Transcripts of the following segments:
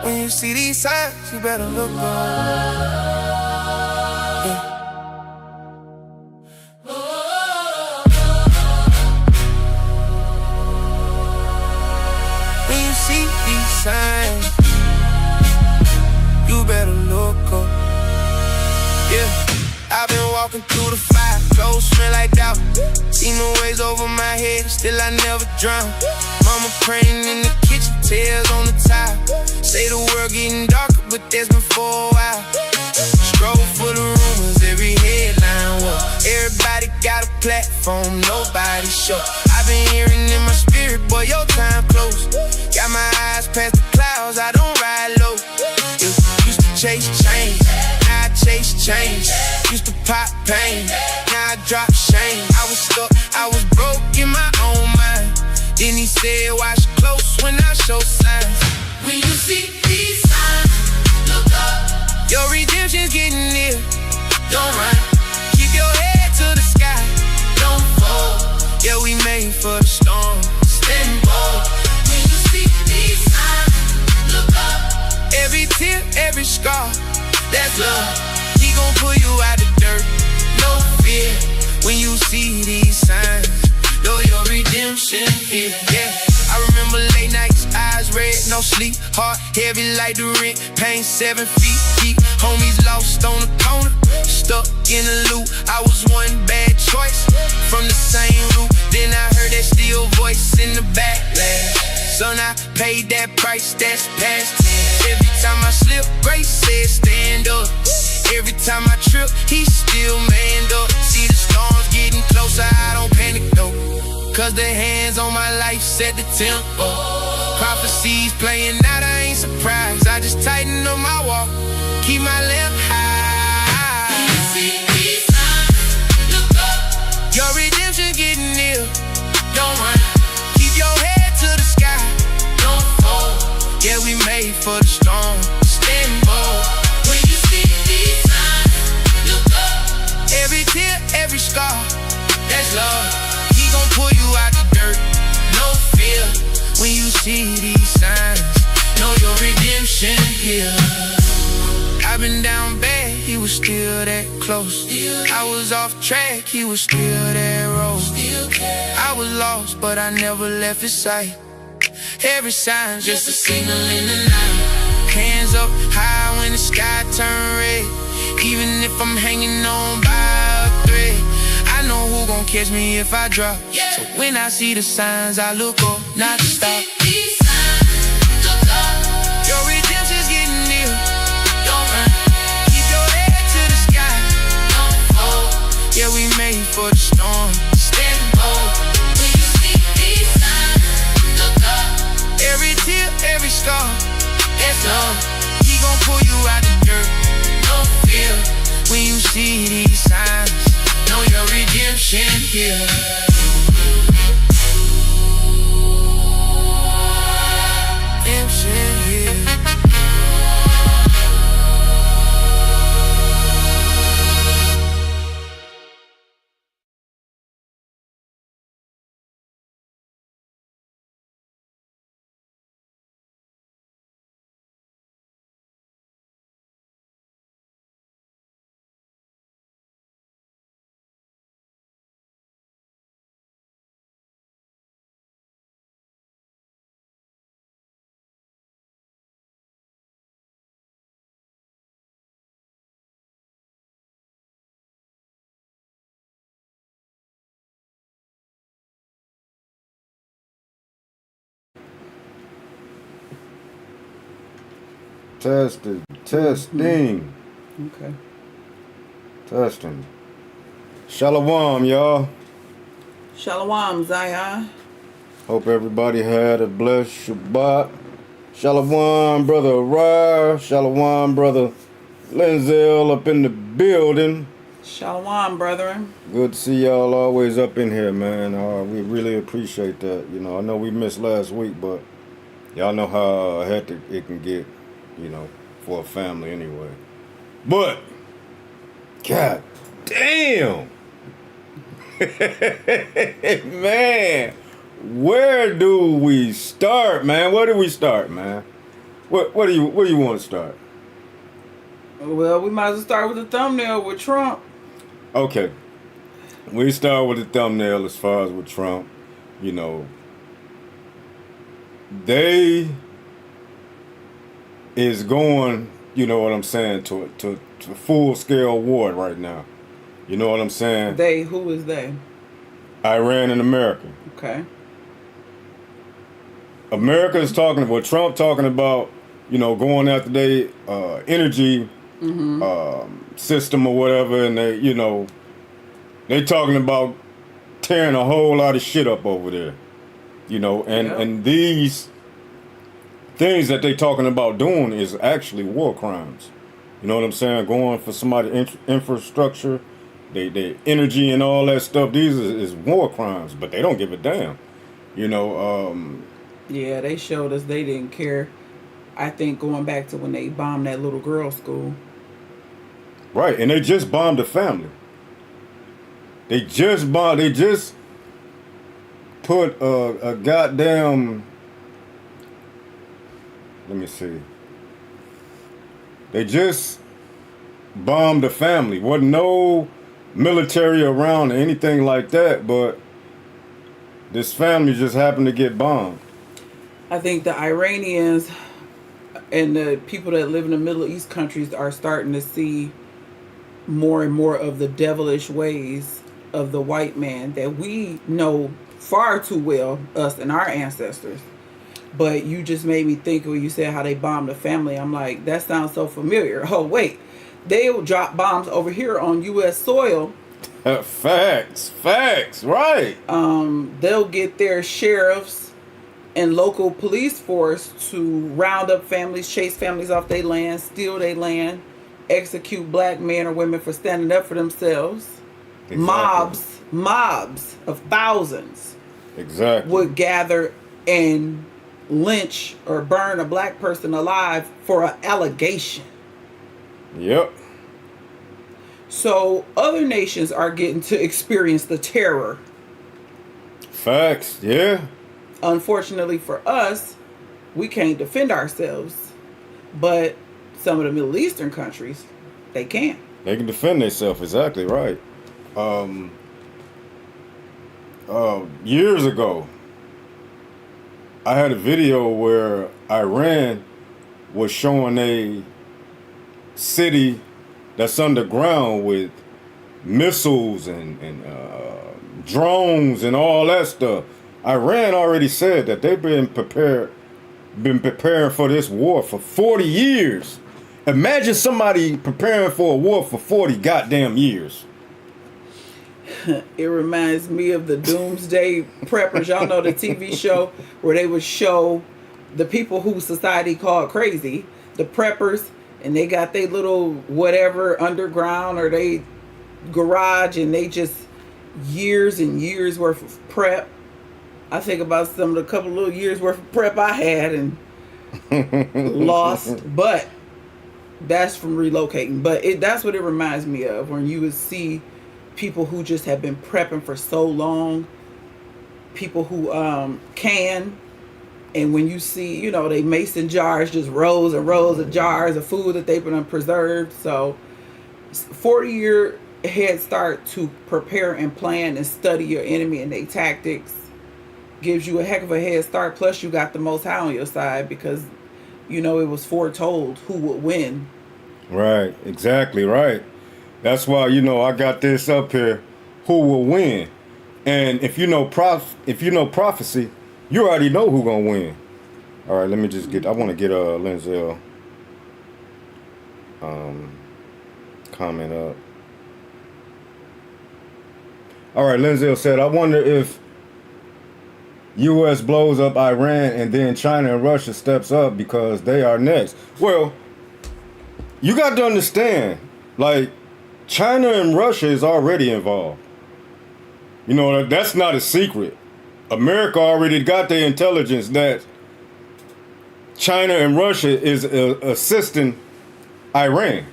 When you see these signs, you better look up. Yeah. When you see these signs, you better look up. Yeah, I've been walking through the fire, clothes smell like doubt. Seen the waves over my head, still I never drown. Mama praying in the kitchen, tears on the tile. Say the world getting darker, but that's been for a while. Scroll for the rumors, every headline was. Everybody got a platform, nobody show. I've been hearing in my spirit, boy, your time close. Got my eyes past the clouds, I don't ride low. Used to chase change, now I chase change. Used to pop pain, now I drop shame. I was stuck, I was broke in my own mind. Then he said, watch close when I show signs. When you see these signs, look up. Your redemption's getting near. Don't run, Keep your head to the sky. don't fold. Yeah, we made for the storm. Stand bold. When you see these signs, look up. Every tear, every scar, That's love. he gon' pull you out the dirt. No fear when you see these signs. Know your redemption here. Yeah, I remember late nights, eyes red, no sleep. Heart heavy like the rent, pain 7 feet deep. Homies lost on the corner, stuck in a loop. I was one bad choice from the same root. Then I heard that still voice in the backlash. Son, I paid that price, that's past tense. Every time I slip, Grace said stand up. Every time I trip, he still manned up. See the storms getting closer, I don't panic though. Cause the hands on my life set the tempo. Prophecies playing out, I ain't surprised. I just tighten up my walk, keep my lamp high. When you see these signs, look up. Your redemption getting near. Don't run, Keep your head to the sky. don't fold. Yeah, we made for the storm. Stand bold. When you see these signs, look up. Every tear, every scar, That's love. he gon' pull you out the dirt. No fear when you see these signs. Know your redemption here. I've been down bad, he was still that close. I was off track, he was still that road. Still care. I was lost, but I never left his sight. Every sign's Just just a signal in the night. hands up high when the sky turn red. Even if I'm hanging on by a thread, I know who gon' catch me if I drop. Yeah. So when I see the signs, I look up, not to stop. These signs, look up. Your redemption's getting near. Don't run, Keep your head to the sky. don't fold. Yeah, we made for the storm. Stand bold. When you see these signs, look up. Every tear, every scar, That's love. he gon' pull you out the dirt. No fear. When you see these signs, Know your redemption here. redemption here. Testing. Okay. Testing. Shalom, y'all. Shalom, Zion. Hope everybody had a blessed Shabbat. Shalom, brother Rar. Shalom, brother Lenzel up in the building. Shalom, brethren. Good to see y'all always up in here, man. We really appreciate that. You know, I know we missed last week, but y'all know how hectic it can get, you know, for a family anyway. But, God damn. Man, where do we start, man? Where do we start, man? What do you want to start? Well, we might as well start with the thumbnail with Trump. Okay. We start with the thumbnail as far as with Trump. You know, they is going, you know what I'm saying, to full scale war right now. You know what I'm saying? They, who is they? Iran and America. Okay. America is talking about Trump talking about, you know, going after their energy system or whatever, and they, you know, they talking about tearing a whole lot of shit up over there, you know, and these things that they talking about doing is actually war crimes. You know what I'm saying? Going for somebody's infrastructure, they energy and all that stuff. These is war crimes, but they don't give a damn. You know. Yeah, they showed us they didn't care. I think going back to when they bombed that little girl's school. Right, and they just bombed a family. They just put a goddamn. Let me see. They just bombed a family. Wasn't no military around or anything like that, but this family just happened to get bombed. I think the Iranians and the people that live in the Middle East countries are starting to see more and more of the devilish ways of the white man that we know far too well, us and our ancestors. But you just made me think when you said how they bombed the family. I'm like, that sounds so familiar. Oh, wait. They'll drop bombs over here on U.S. soil. Facts, right. They'll get their sheriffs and local police force to round up families, chase families off their land, steal their land, execute black men or women for standing up for themselves. Exactly. Mobs of thousands would gather and lynch or burn a black person alive for an allegation. Yep. So other nations are getting to experience the terror. Facts, yeah. Unfortunately for us, we can't defend ourselves. But some of the Middle Eastern countries, they can. They can defend themselves, exactly right. Years ago, I had a video where Iran was showing a city that's underground with missiles and drones and all that stuff. Iran already said that they've been preparing for this war for 40 years. Imagine somebody preparing for a war for 40 goddamn years. It reminds me of the Doomsday Preppers. Y'all know the TV show where they would show the people who society called crazy, the preppers, and they got their little whatever underground or they garage, and they just years and years worth of prep. I think about some of the couple little years worth of prep I had and lost, but that's from relocating. But that's what it reminds me of, when you would see people who just have been prepping for so long, people who can, and when you see, you know, they mason jars, just rows and rows of jars of food that they've been preserved. So 40-year head start to prepare and plan and study your enemy and their tactics gives you a heck of a head start. Plus you got the Most High on your side because, you know, it was foretold who would win. Right, exactly right. That's why, you know, I got this up here, who will win. And if you know prophecy, you already know who gonna win. All right, let me just I want to get Lenzel comment up. All right, Lenzel said, I wonder if U.S. blows up Iran and then China and Russia steps up because they are next. Well, you got to understand, like, China and Russia is already involved. You know, that's not a secret. America already got the intelligence that China and Russia is assisting Iran.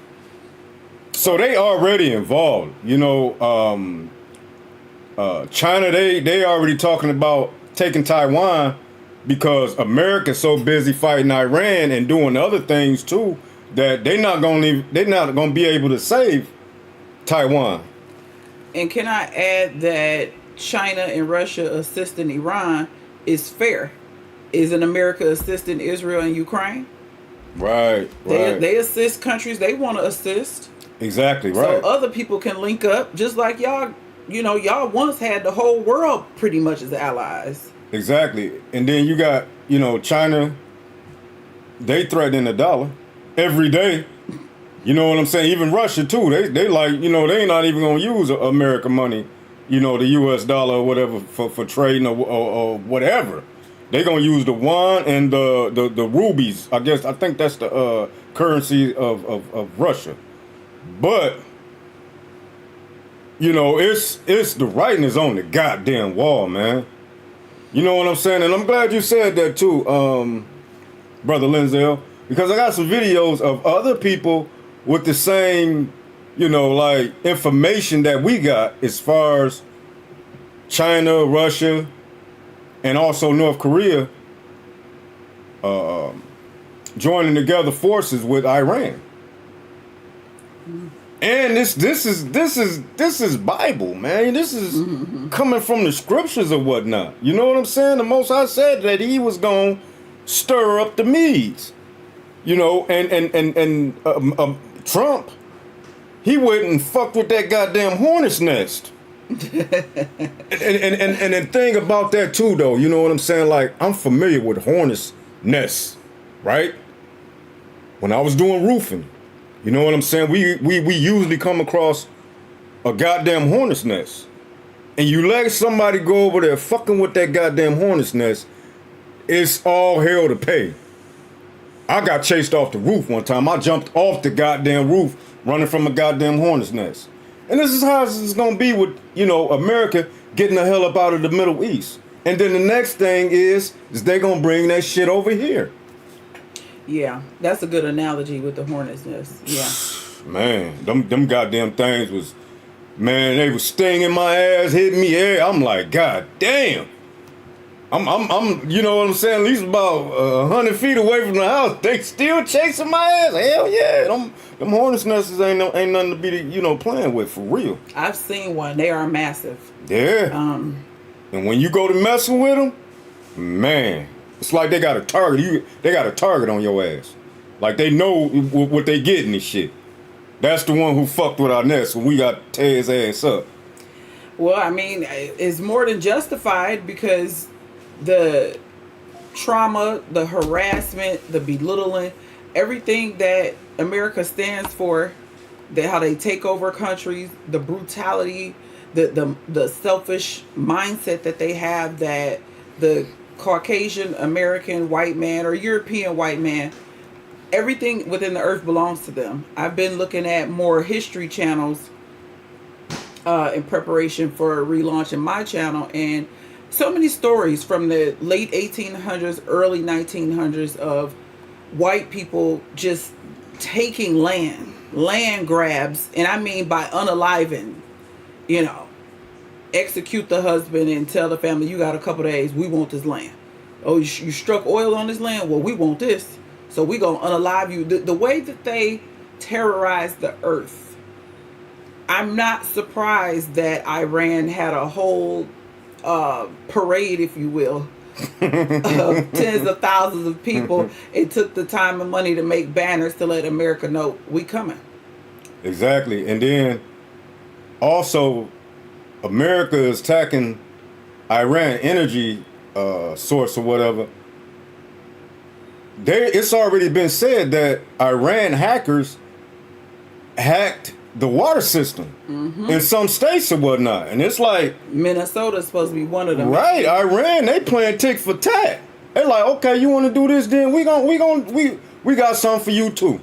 So they already involved. You know, China, they already talking about taking Taiwan because America's so busy fighting Iran and doing other things too that they're not gonna be able to save Taiwan. And can I add that China and Russia assisting Iran is fair? Isn't America assisting Israel and Ukraine? Right. They assist countries they want to assist. Exactly, So right. other people can link up, just like y'all. Y'all once had the whole world pretty much as allies. Exactly. And then you got, China, they threaten the dollar every day. You know what I'm saying? Even Russia too. They like, they not even gonna use American money, the US dollar or whatever for trading or whatever. They gonna use the yuan and the rubies. I think that's the currency of Russia. But it's the writing is on the goddamn wall, man. You know what I'm saying? And I'm glad you said that too, Brother Linzel, because I got some videos of other people with the same, like information that we got as far as China, Russia, and also North Korea joining together forces with Iran. And this is Bible, man. This is coming from the scriptures or whatnot. You know what I'm saying? The Most High said that he was going to stir up the Medes. And Trump, he went and fucked with that goddamn hornet's nest. and the thing about that too, though, you know what I'm saying? Like, I'm familiar with hornet's nests, right? When I was doing roofing, you know what I'm saying? We usually come across a goddamn hornet's nest. And you let somebody go over there fucking with that goddamn hornet's nest, it's all hell to pay. I got chased off the roof one time. I jumped off the goddamn roof running from a goddamn hornet's nest. And this is how it's going to be with, America getting the hell up out of the Middle East. And then the next thing is they going to bring that shit over here. Yeah, that's a good analogy with the hornet's nest. Yeah. Man, them goddamn things was, man, they was stinging my ass, hitting me. Yeah, I'm like, God damn. I'm, you know what I'm saying? At least about 100 feet away from the house. They still chasing my ass. Hell yeah, them hornet's nests ain't nothing to be, playing with for real. I've seen one. They are massive. Yeah. And when you go to messing with them, man, it's like they got a target. They got a target on your ass. Like they know what they getting and shit. That's the one who fucked with our nest when we got to tear his ass up. Well, I mean, it's more than justified because the trauma, the harassment, the belittling, everything that America stands for, how they take over countries, the brutality, the selfish mindset that they have, that the Caucasian American white man or European white man, everything within the earth belongs to them. I've been looking at more history channels in preparation for relaunching my channel, and so many stories from the late 1800s, early 1900s of white people just taking land grabs, and I mean by unaliving, execute the husband and tell the family, you got a couple days, we want this land. Oh, you struck oil on this land? Well, we want this. So we gonna unalive you. The way that they terrorize the earth, I'm not surprised that Iran had a whole parade, if you will, of tens of thousands of people. It took the time and money to make banners to let America know we coming. Exactly. And then also America is attacking Iran energy source or whatever. It's already been said that Iran hackers hacked the water system in some states or whatnot, and it's like Minnesota's supposed to be one of them. Right, Iran, they playing tick for tat. They're like, okay, you want to do this? Then we got something for you too.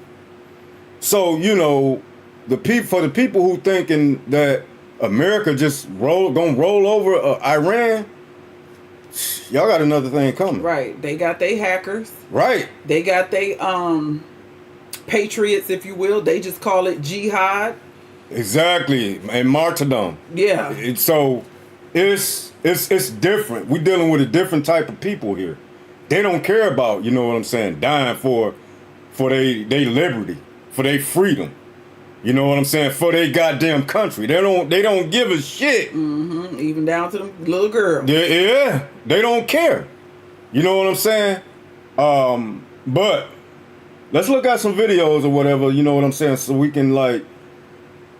So the people who thinking that America just gonna roll over Iran, y'all got another thing coming. Right, they got their hackers. Right, they got their patriots, if you will. They just call it jihad. Exactly, and martyrdom. Yeah. So it's different. We're dealing with a different type of people here. They don't care about, you know what I'm saying, dying for they liberty, for their freedom. You know what I'm saying? For their goddamn country. They don't give a shit. Mm-hmm. Even down to the little girl. They don't care. You know what I'm saying? But let's look at some videos or whatever, you know what I'm saying, so we can like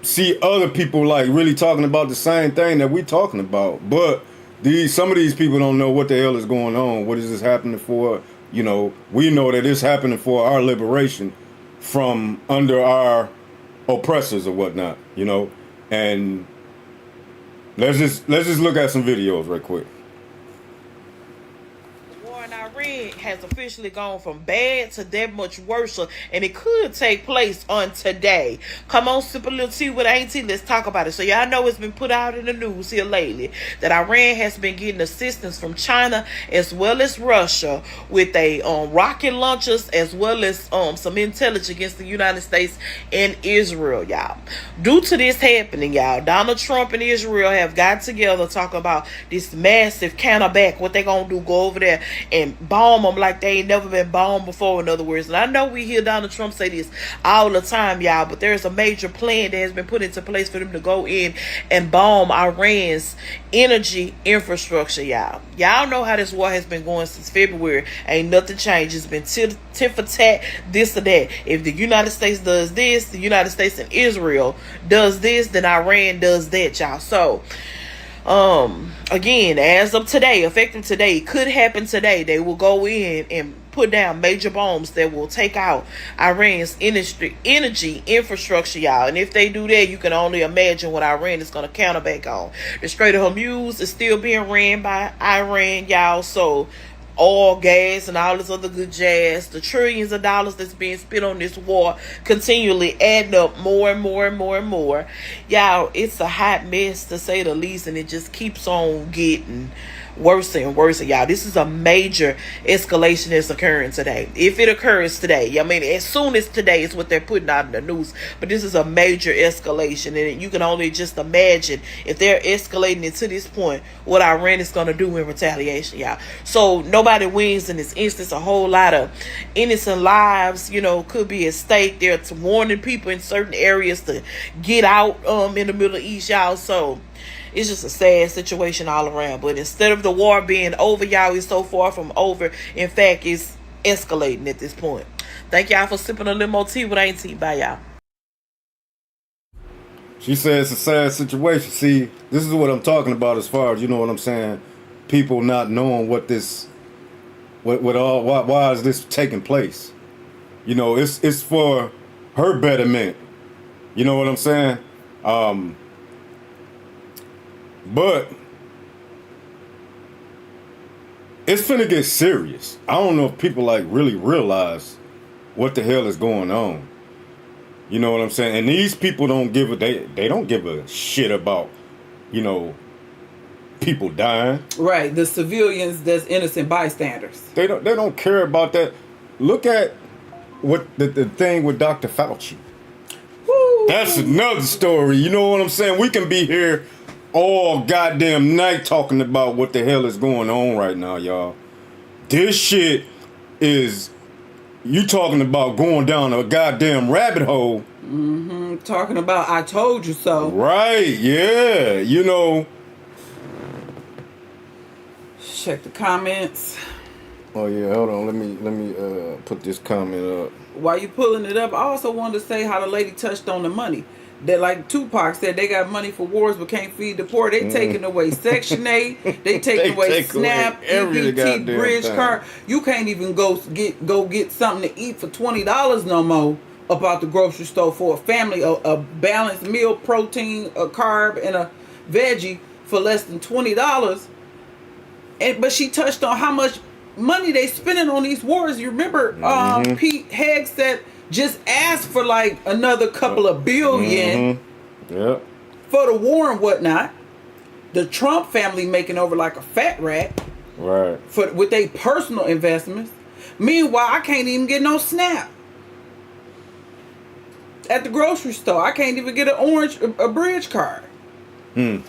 see other people like really talking about the same thing that we talking about. But some of these people don't know what the hell is going on. What is this happening for? You know, we know that it's happening for our liberation from under our oppressors or whatnot, you know. And let's just look at some videos right quick. War in Iran has officially gone from bad to that much worse, and it could take place on today. Come on, sip a little tea with Auntie. Let's talk about it. So y'all know it's been put out in the news here lately that Iran has been getting assistance from China as well as Russia with a rocket launchers as well as some intelligence against the United States and Israel, y'all. Due to this happening, y'all, Donald Trump and Israel have got together talking about this massive counterback. What they gonna do? Go over there and bomb them like they ain't never been bombed before, in other words. And I know we hear Donald Trump say this all the time, y'all, but there's a major plan that has been put into place for them to go in and bomb Iran's energy infrastructure, y'all. Y'all know how this war has been going since February. Ain't nothing changed. It's been tit for tat, this or that. If the United States does this, the United States and Israel does this, then Iran does that, y'all. So again, as of today, effective today, could happen today, they will go in and put down major bombs that will take out Iran's energy infrastructure, y'all. And if they do that, you can only imagine what Iran is going to counter back on. The Strait of Hormuz is still being ran by Iran, y'all. So oil, gas, and all this other good jazz, the trillions of dollars that's being spent on this war continually adding up more and more and more and more. Y'all, it's a hot mess to say the least, and it just keeps on getting worse and worse. Y'all, this is a major escalation that's occurring today. If it occurs today, I mean, as soon as today is what they're putting out in the news, but this is a major escalation, and you can only just imagine if they're escalating it to this point, what Iran is going to do in retaliation, y'all. So nobody wins in this instance. A whole lot of innocent lives, you know, could be at stake. They're warning people in certain areas to get out in the Middle East, y'all. So it's just a sad situation all around. But instead of the war being over, y'all, it's so far from over. In fact, it's escalating at this point. Thank y'all for sipping a little more tea with Auntie. Bye, y'all. She says it's a sad situation. See, this is what I'm talking about as far as, you know what I'm saying, people not knowing what this, why is this taking place? You know, it's for her betterment. You know what I'm saying? But it's finna get serious. I don't know if people like really realize what the hell is going on. You know what I'm saying? And these people don't give they don't give a shit about, you know, people dying. Right, the civilians that's innocent bystanders. They don't care about that. Look at what the thing with Dr. Fauci. Woo. That's another story. You know what I'm saying? We can be here all goddamn night talking about what the hell is going on right now, y'all. This shit is, you talking about going down a goddamn rabbit hole. Mm-hmm. Talking about I told you so. Right, yeah. You know. Check the comments. Oh yeah, hold on. Let me put this comment up. While you pulling it up, I also wanted to say how the lady touched on the money. That, like Tupac said, they got money for wars but can't feed the poor. They taking away Section 8. They taking away SNAP, EBT, Bridge card. You can't even go get something to eat for $20 no more up out the grocery store for a family. A balanced meal, protein, a carb, and a veggie for less than $20. But she touched on how much money they spending on these wars. You remember Pete Hegseth just asked for like another couple of billion for the war and whatnot. The Trump family making over like a fat rat, right? With their personal investments. Meanwhile, I can't even get no SNAP at the grocery store. I can't even get a Bridge card. Yeah,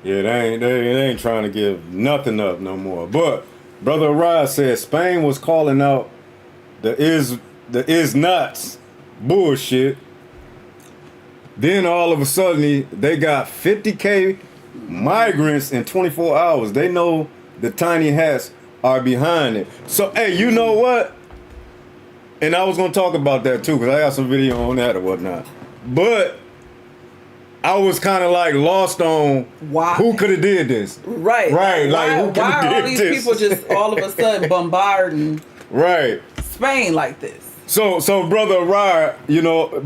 they ain't trying to give nothing up no more. But Brother Rod said Spain was calling out the is nuts bullshit. Then all of a sudden they got 50K migrants in 24 hours. They know the tiny hats are behind it. So hey, you know what? And I was gonna talk about that too, because I got some video on that or whatnot. But I was kind of like lost on Why? who could have did this. Right. Right. Like who could why have are all did these this? people just all of a sudden bombarding Right. Spain like this? So Brother Rod,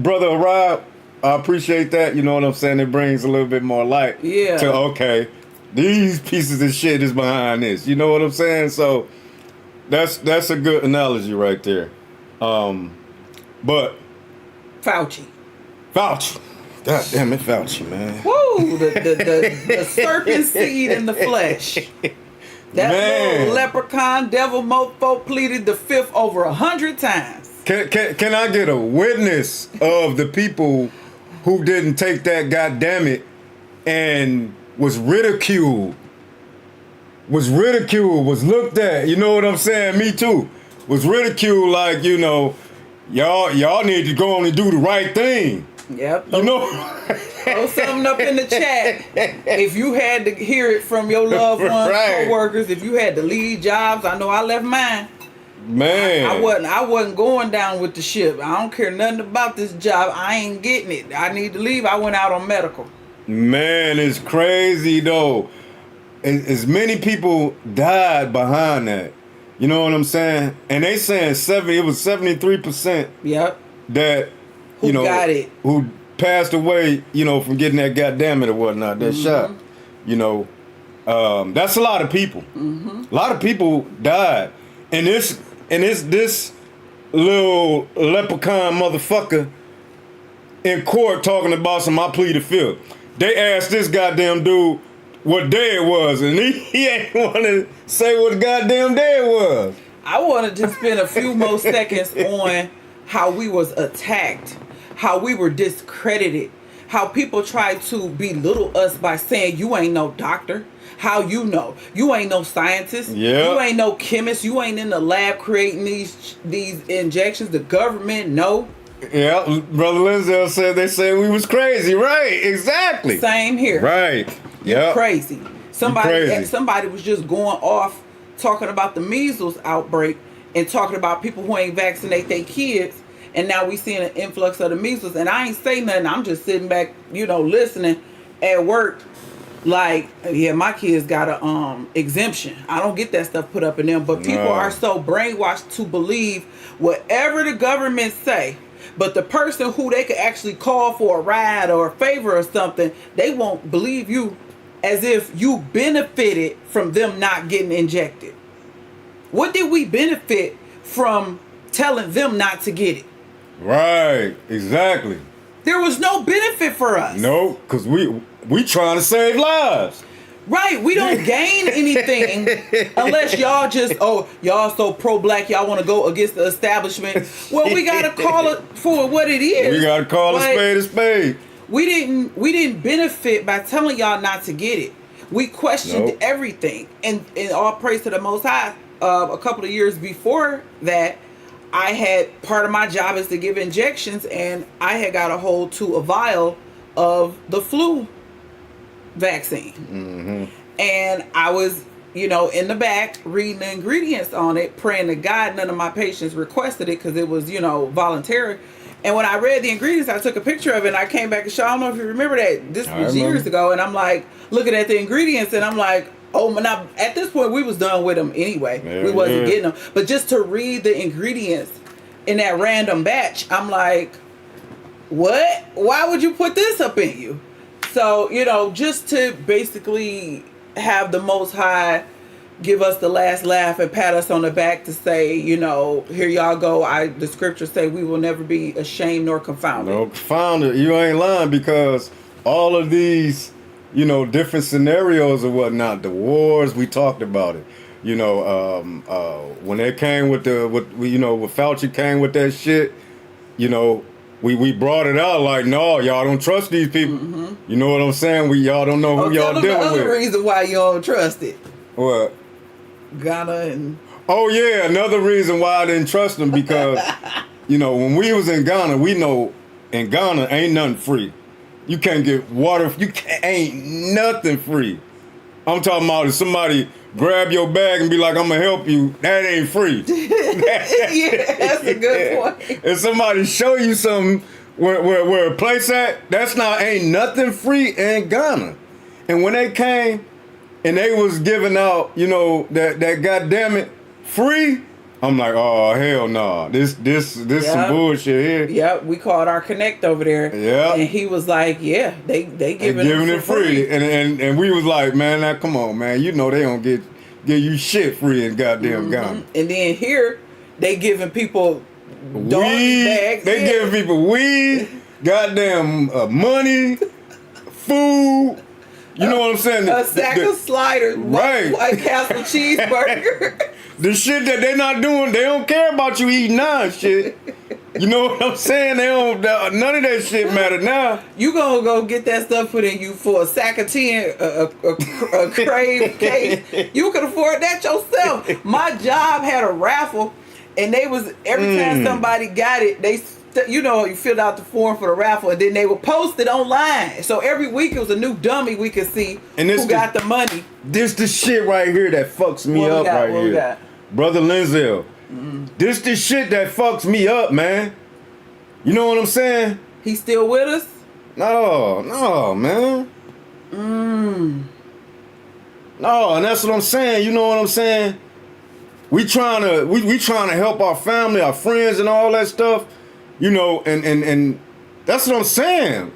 Brother Rod, I appreciate that. You know what I'm saying? It brings a little bit more light. Yeah. To okay, these pieces of shit is behind this. You know what I'm saying? So that's a good analogy right there. But Fauci. God damn it, Fauci, man. Woo! The serpent seed in the flesh. That Man. little leprechaun devil mofo pleaded the fifth over 100 times. Can I get a witness of the people who didn't take that goddammit and was ridiculed, was looked at, you know what I'm saying? Me too. Was ridiculed like, y'all need to go on and do the right thing. Yep. You know? Throw something up in the chat. If you had to hear it from your loved ones, Right. co-workers, if you had to leave jobs, I know I left mine. Man. I wasn't going down with the ship. I don't care nothing about this job. I ain't getting it. I need to leave. I went out on medical. Man, it's crazy though. As many people died behind that. You know what I'm saying? And they saying it was 73% Yep. that Who got it? Who passed away, from getting that goddamn it or whatnot, that shot. That's a lot of people. A lot of people died. And this little leprechaun motherfucker in court talking about I plead the fifth. They asked this goddamn dude what day it was, and he ain't want to say what goddamn day it was. I wanted to spend a few more seconds on how we was attacked, how we were discredited, how people tried to belittle us by saying you ain't no doctor. How you know? You ain't no scientist. Yeah. You ain't no chemist. You ain't in the lab creating these injections. The government, no. Yeah, Brother Lindsay said they said we was crazy. Right, exactly. Same here. Right. Yeah. Crazy. Somebody crazy. was just going off talking about the measles outbreak and talking about people who ain't vaccinate their kids, and now we seeing an influx of the measles. And I ain't saying nothing. I'm just sitting back, listening at work. Like, yeah, my kids got a exemption. I don't get that stuff put up in them, but people are so brainwashed to believe whatever the government say. But the person who they could actually call for a ride or a favor or something, they won't believe you as if you benefited from them not getting injected. What did we benefit from telling them not to get it? Right, exactly. There was no benefit for us. No, because we trying to save lives. Right, we don't gain anything unless y'all y'all so pro-black, y'all want to go against the establishment. Well, we gotta call it for what it is. We gotta call a spade. We didn't benefit by telling y'all not to get it. We questioned everything, and all praise to the Most High. A couple of years before that, I had part of my job is to give injections, and I had got a hold to a vial of the flu vaccine. Mm-hmm. And I was, in the back reading the ingredients on it, praying to God none of my patients requested it because it was, voluntary. And when I read the ingredients, I took a picture of it and I came back and showed, I don't know if you remember that. This was years ago. And I'm like, looking at the ingredients and I'm like, oh, now at this point we was done with them anyway. Yeah, we wasn't getting them. But just to read the ingredients in that random batch, I'm like, what? Why would you put this up in you? So, just to basically have the Most High give us the last laugh and pat us on the back to say, here y'all go. The scriptures say we will never be ashamed nor confounded. No, confounded. You ain't lying, because all of these, different scenarios or whatnot, the wars, we talked about it. When they came with when Fauci came with that shit, we brought it out like, no, y'all don't trust these people. Mm-hmm. You know what I'm saying? Y'all don't know who y'all dealing with. Tell them the other reason why you don't trust it. What? Ghana and Oh yeah, another reason why I didn't trust them because, you know, when we was in Ghana, we know in Ghana ain't nothing free. You can't get water. Ain't nothing free. I'm talking about if somebody grab your bag and be like, "I'm gonna help you," that ain't free. yeah, that's a good point. If somebody show you something where a place at, that's not ain't nothing free in Ghana. And when they came and they was giving out, you know, that goddamn it free, I'm like, oh hell no, this some bullshit here. Yep, we called our connect over there. Yeah, and he was like, yeah, they giving it free. And we was like, man, now come on, man, you know they don't give you shit free in goddamn Ghana. And then here they giving people dog weed, bags. they giving people weed, goddamn money, food. You know what I'm saying? A sack of sliders, right? White Castle cheeseburger. The shit that they not doing, they don't care about you eating none shit. You know what I'm saying? They don't. None of that shit matter now. You gonna go get that stuff put in you for a sack of 10, a crave case. You could afford that yourself. My job had a raffle, and they was every time somebody got it, they. You know, you filled out the form for the raffle, and then they would post it online. So every week it was a new dummy we could see who got the money. This the shit right here that fucks me up right here. Brother Linzel. This the shit that fucks me up, man. You know what I'm saying? He still with us? No, man. No, and that's what I'm saying. You know what I'm saying? We trying to help our family, our friends, and all that stuff. You know, and that's what I'm saying.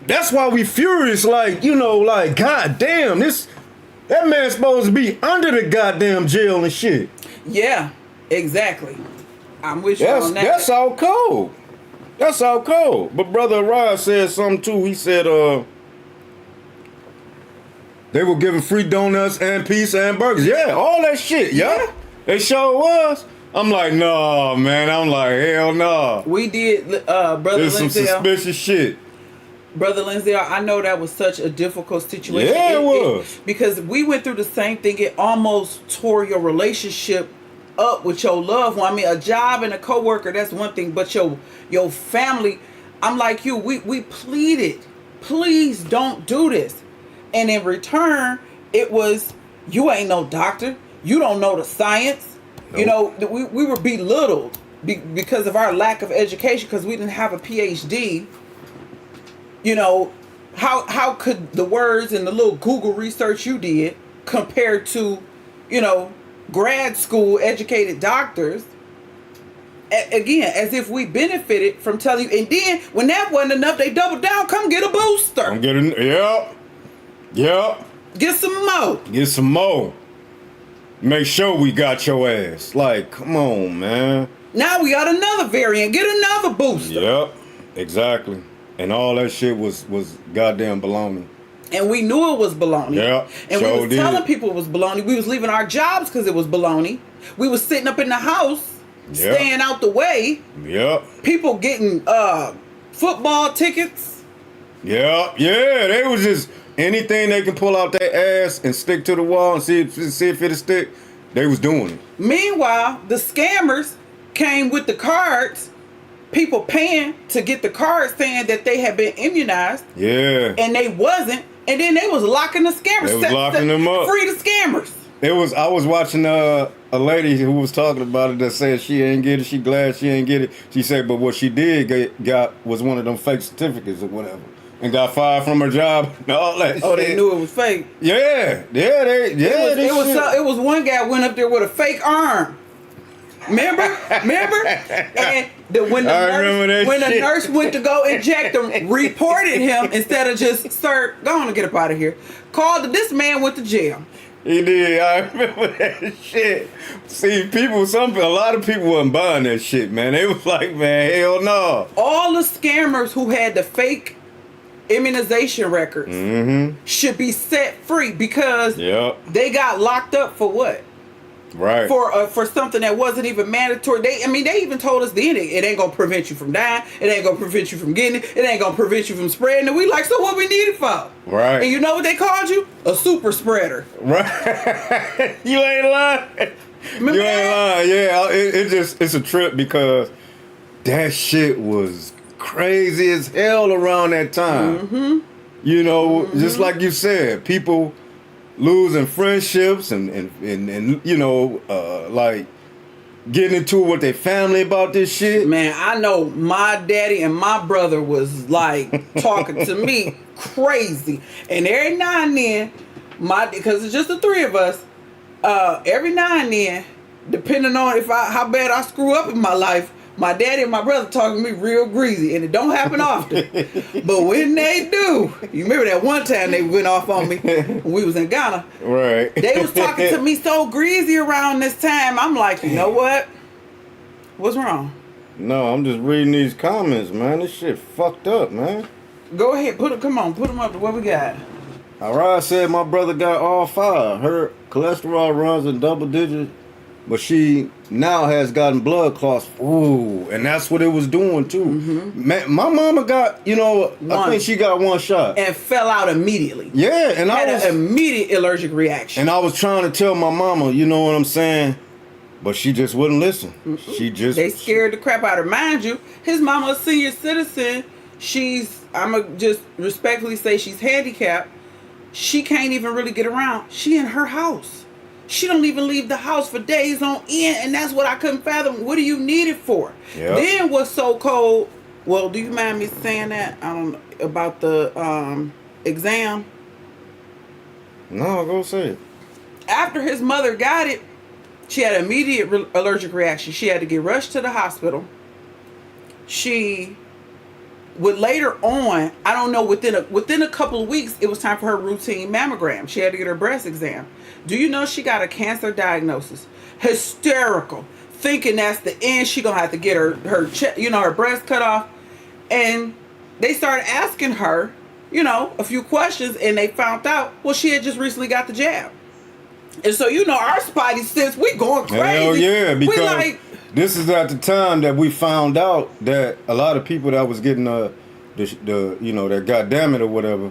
That's why we furious, like, you know, like, goddamn, that man's supposed to be under the goddamn jail and shit. Yeah, exactly. I'm with you on that. That's all cold. That's all cold. But Brother Rod said something too. He said they were giving free donuts and pizza and burgers. Yeah, all that shit. Yeah. They sure was. I'm like, no, man. I'm like, hell no. We did, Brother There's some Lindsay. suspicious shit. Brother Lindsay, I know that was such a difficult situation. Yeah, it was. Because we went through the same thing. It almost tore your relationship up with your loved one. I mean, a job and a coworker, that's one thing. But your family, I'm like you, we pleaded, please don't do this. And in return, it was, you ain't no doctor. You don't know the science. Nope. You know, we were belittled because of our lack of education, because we didn't have a PhD. You know, how could the words and the little Google research you did compare to, you know, grad school educated doctors? Again, as if we benefited from telling you. And then when that wasn't enough, they doubled down. Come get a booster. I'm getting, yep. Get some more. Make sure we got your ass. Like, come on, man. Now we got another variant. Get another booster. Yep, exactly. And all that shit was goddamn baloney. And we knew it was baloney. Yeah, and we was telling people it was baloney. We was leaving our jobs because it was baloney. We was sitting up in the house, staying out the way. Yep. People getting football tickets. Yeah, they was just anything they can pull out their ass and stick to the wall and see if it'll stick, they was doing it. Meanwhile, the scammers came with the cards. People paying to get the cards saying that they had been immunized. Yeah. And they wasn't. And then they was locking the scammers. They was locking them up. Free the scammers. I was watching a lady who was talking about it that said she ain't get it. She glad she ain't get it. She said, but what she did got was one of them fake certificates or whatever. And got fired from her job and all that shit. Oh, they knew it was fake. Yeah. It was one guy went up there with a fake arm. Remember? And when the nurse went to go inject him, reported him instead of just, sir, go on and get up out of here. Called this man went to jail. He did. I remember that shit. See, a lot of people wasn't buying that shit, man. They was like, man, hell no. All the scammers who had the fake immunization records should be set free because they got locked up for what? Right. For something that wasn't even mandatory. They even told us then it ain't gonna prevent you from dying. It ain't gonna prevent you from getting it. It ain't gonna prevent you from spreading it. We like, so what we need it for? Right. And you know what they called you? A super spreader. Right. You ain't lying. Remember You ain't that? lying. Yeah, it's a trip because that shit was crazy as hell around that time. Mm-hmm. You know, just like you said, people losing friendships and you know, like getting into it with their family about this shit. Man, I know my daddy and my brother was like talking to me crazy. And every now and then, because it's just the three of us, every now and then, depending on how bad I screw up in my life, my daddy and my brother talking to me real greasy, and it don't happen often. But when they do, you remember that one time they went off on me when we was in Ghana. Right. They was talking to me so greasy around this time. I'm like, you know what? What's wrong? No, I'm just reading these comments, man. This shit fucked up, man. Go ahead, come on, put them up to what we got. Arad said my brother got all five. Her cholesterol runs in double digits, but she now has gotten blood clots. Ooh, and that's what it was doing too. Mm-hmm. Man, my mama got, I think she got one shot. And fell out immediately. Yeah, and Had I was an immediate allergic reaction. and I was trying to tell my mama, you know what I'm saying? But she just wouldn't listen. She just They scared the crap out of her. Mind you, his mama a senior citizen. I'ma just respectfully say she's handicapped. She can't even really get around. She in her house. She don't even leave the house for days on end, and that's what I couldn't fathom. What do you need it for? Yep. Then what's so cold? Well, do you mind me saying that? I don't know about the exam. No, go say it. After his mother got it, she had an immediate allergic reaction. She had to get rushed to the hospital. She would later on, I don't know, within a couple of weeks, it was time for her routine mammogram. She had to get her breast exam. Do you know she got a cancer diagnosis? Hysterical, thinking that's the end. She gonna have to get her her breast cut off. And they started asking her, a few questions, and they found out, well, she had just recently got the jab. And so, our spidey sense, we going crazy. Hell yeah, because we like, this is at the time that we found out that a lot of people that was getting that goddammit or whatever,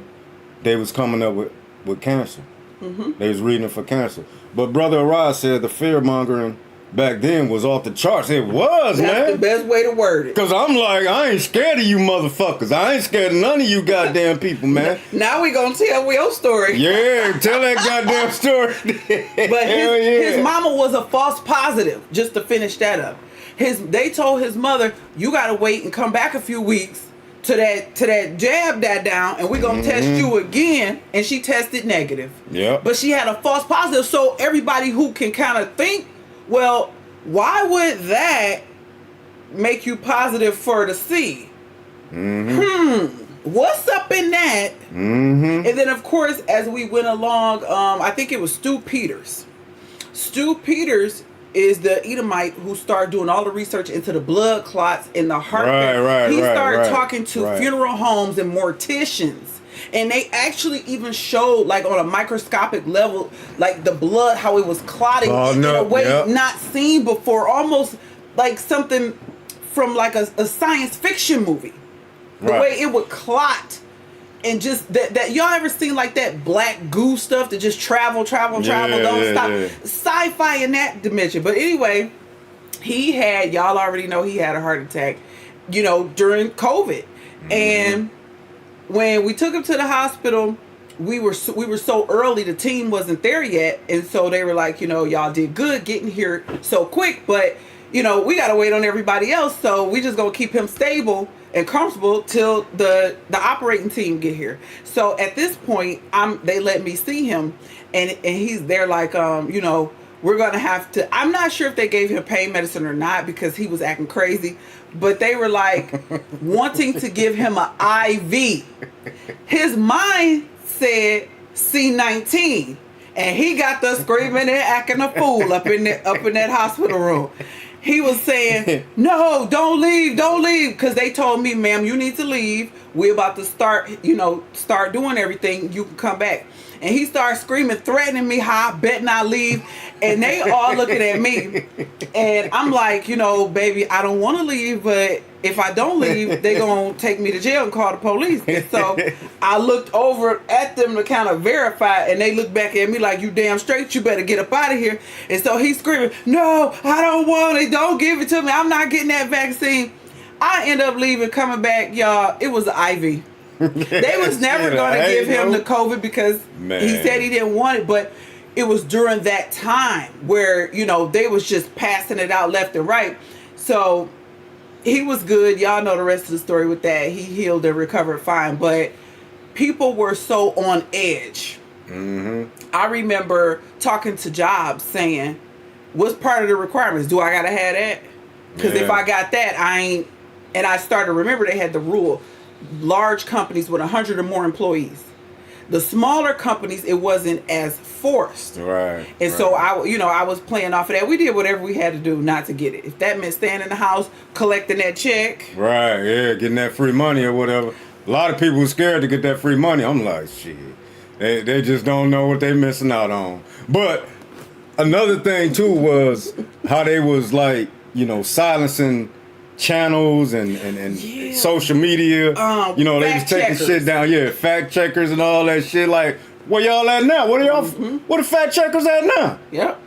they was coming up with cancer. Mm-hmm. They was reading it for cancer. But Brother Arad said the fear mongering back then was off the charts. It was, that's man. the best way to word it. Cause I'm like, I ain't scared of you motherfuckers. I ain't scared of none of you goddamn people, man. Now we gonna tell your story. Yeah, tell that goddamn story. But his mama was a false positive, just to finish that up. They told his mother, you gotta wait and come back a few weeks to that jab that down, and we're gonna test you again. And she tested negative. Yeah. But she had a false positive. So everybody who can kind of think, well, why would that make you positive for the C? What's up in that? And then, of course, as we went along, I think it was Stu Peters. Stu Peters is the Edomite who started doing all the research into the blood clots in the heart. He started talking to funeral homes and morticians. And they actually even showed, like, on a microscopic level, like, the blood, how it was clotting in a way not seen before. Almost like something from, like, a science fiction movie. The way it would clot. And just that y'all ever seen, like, that black goo stuff that just travel, don't stop. Sci-fi in that dimension. But anyway, y'all already know he had a heart attack, during COVID. And when we took him to the hospital, we were so early, the team wasn't there yet, and so they were like, y'all did good getting here so quick, but we gotta wait on everybody else, so we just gonna keep him stable and comfortable till the operating team get here. So at this point, they let me see him, and he's there like, we're gonna have to. I'm not sure if they gave him pain medicine or not because he was acting crazy, but they were like wanting to give him an IV. His mind said C19, and he got the screaming and acting a fool up in that hospital room. He was saying, "No, don't leave," because they told me, "Ma'am, you need to leave. We're about to start doing everything. You can come back." And he started screaming, threatening me how I bet not leave. And they all looking at me. And I'm like, you know, baby, I don't want to leave, but if I don't leave, they going to take me to jail and call the police. And so I looked over at them to kind of verify, and they looked back at me like, you damn straight, you better get up out of here. And so he's screaming, no, I don't want it. Don't give it to me. I'm not getting that vaccine. I end up leaving, coming back, y'all. It was an IV. They was never going to give him the COVID because he said he didn't want it, but it was during that time where, you know, they was just passing it out left and right. So he was good. Y'all know the rest of the story with that. He healed and recovered fine, but people were so on edge. I remember talking to Jobs saying, what's part of the requirements? Do I got to have that? Because if I got that, I ain't. And I started to remember they had the rule. Large companies with 100 or more employees. The smaller companies, it wasn't as forced. Right. And so I was playing off of that. We did whatever we had to do not to get it. If that meant staying in the house, collecting that check. Right, yeah, getting that free money or whatever. A lot of people were scared to get that free money. I'm like, shit. They just don't know what they're missing out on. But another thing too was how they was like, you know, silencing channels and social media. You know, they was taking shit down. Yeah, fact checkers and all that shit. Like, where y'all at now? What are y'all? Where the fact checkers at now? Yep.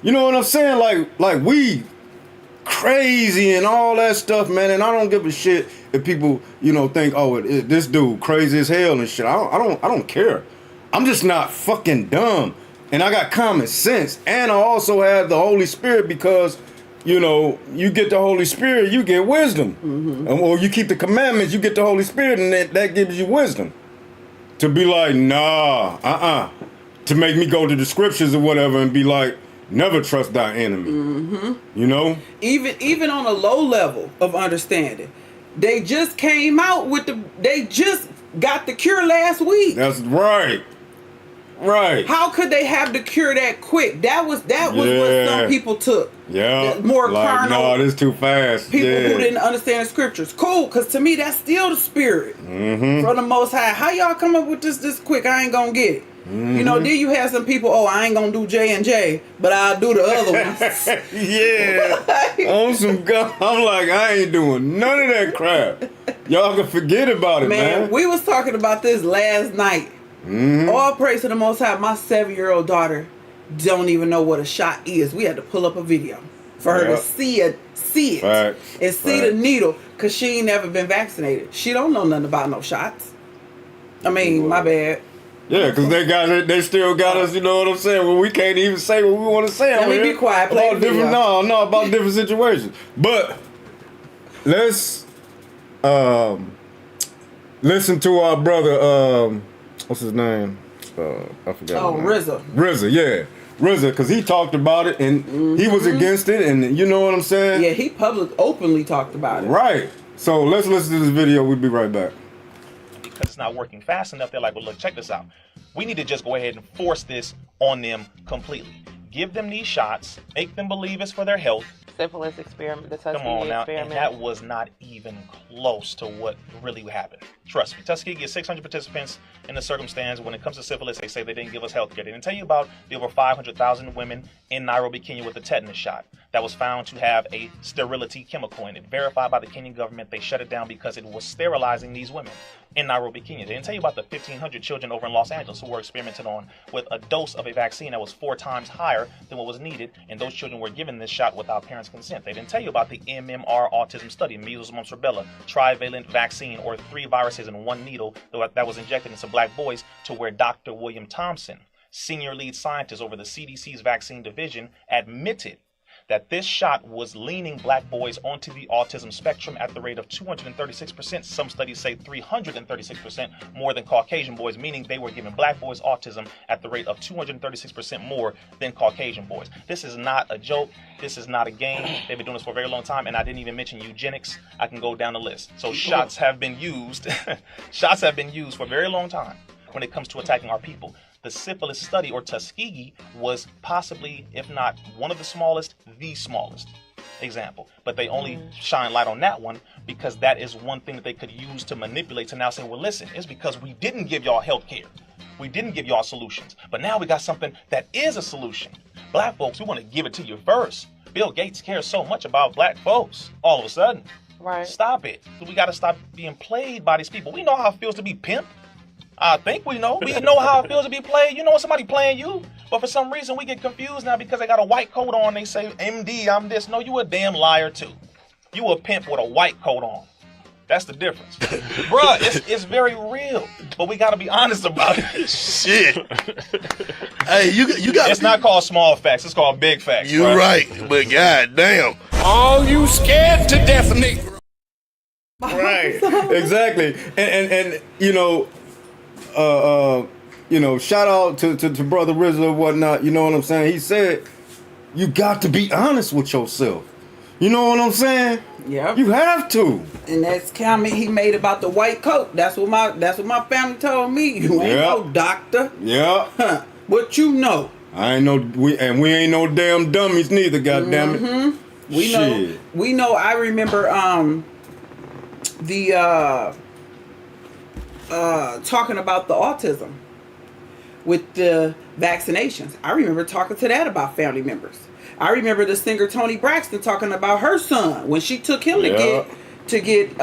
You know what I'm saying? Like we crazy and all that stuff, man. And I don't give a shit if people, you know, think, oh, this dude crazy as hell and shit. I don't care. I'm just not fucking dumb. And I got common sense. And I also have the Holy Spirit because, you know, you get the Holy Spirit, you get wisdom. Or you keep the commandments, you get the Holy Spirit, and that gives you wisdom. To be like, nah, to make me go to the scriptures or whatever and be like, never trust thy enemy. You know? Even on a low level of understanding, they just came out with they just got the cure last week. That's right. Right. How could they have the cure that quick? That was what some people took. Yeah. More like, carnal. No, this too fast. People who didn't understand the scriptures. Cool, because to me that's still the spirit from the Most High. How y'all come up with this quick? I ain't gonna get it. You know, then you have some people, I ain't gonna do J&J, but I'll do the other ones. Yeah. On some gun. I'm like, I ain't doing none of that crap. Y'all can forget about it, man. We was talking about this last night. All praise to the Most High. My 7-year-old daughter don't even know what a shot is. We had to pull up a video for her to see it Right. and see the needle, because she ain't never been vaccinated. She don't know nothing about no shots. I mean, my bad. Yeah, because they still got us, you know what I'm saying? Well, we can't even say what we want to say. Let me be quiet. Play about the video. about different situations. But let's listen to our brother, what's his name? I forgot. Oh, RZA. RZA, yeah. RZA, because he talked about it and he was against it, and you know what I'm saying? Yeah, he openly talked about it. Right. So let's listen to this video. We'll be right back. Because it's not working fast enough, they're like, well, look, check this out. We need to just go ahead and force this on them completely. Give them these shots, make them believe it's for their health. Syphilis experiment, the Tuskegee Come on now, experiment. and that was not even close to what really happened. Trust me, Tuskegee has 600 participants in the circumstance. When it comes to syphilis, they say they didn't give us health care. They didn't tell you about the over 500,000 women in Nairobi, Kenya with the tetanus shot that was found to have a sterility chemical in it. Verified by the Kenyan government, they shut it down because it was sterilizing these women in Nairobi, Kenya. They didn't tell you about the 1,500 children over in Los Angeles who were experimented on with a dose of a vaccine that was 4 times higher than what was needed, and those children were given this shot without parents' consent. They didn't tell you about the MMR autism study, measles, mumps, rubella, trivalent vaccine, or 3 viruses in 1 needle that was injected into black boys, to where Dr. William Thompson, senior lead scientist over the CDC's vaccine division, admitted that this shot was leaning black boys onto the autism spectrum at the rate of 236%. Some studies say 336% more than Caucasian boys, meaning they were giving black boys autism at the rate of 236% more than Caucasian boys. This is not a joke. This is not a game. They've been doing this for a very long time, and I didn't even mention eugenics. I can go down the list. So shots have been used. Shots have been used for a very long time when it comes to attacking our people. The syphilis study, or Tuskegee, was possibly, if not one of the smallest example. But they only shine light on that one because that is one thing that they could use to manipulate, to now say, well, listen, it's because we didn't give y'all health care. We didn't give y'all solutions. But now we got something that is a solution. Black folks, we want to give it to you first. Bill Gates cares so much about black folks all of a sudden. Right. Stop it. We got to stop being played by these people. We know how it feels to be pimped. I think we know. We know how it feels to be played. You know when somebody playing you. But for some reason, we get confused now because they got a white coat on. They say, MD, I'm this. No, you a damn liar, too. You a pimp with a white coat on. That's the difference. Bruh, it's very real. But we got to be honest about it. Shit. Hey, you got. It's not called small facts. It's called big facts. You're right. But goddamn. Oh, you scared to death, Negro. Right. Exactly. And shout out to Brother Rizzo or whatnot. You know what I'm saying? He said, you got to be honest with yourself. You know what I'm saying? Yep. You have to. And that's comment he made about the white coat. That's what my family told me. You ain't no doctor. Yeah. Huh. What you know? I ain't no we ain't no damn dummies neither, goddamn it. We know I remember talking about the autism with the vaccinations. I remember talking to that about family members. I remember the singer Toni Braxton talking about her son when she took him to get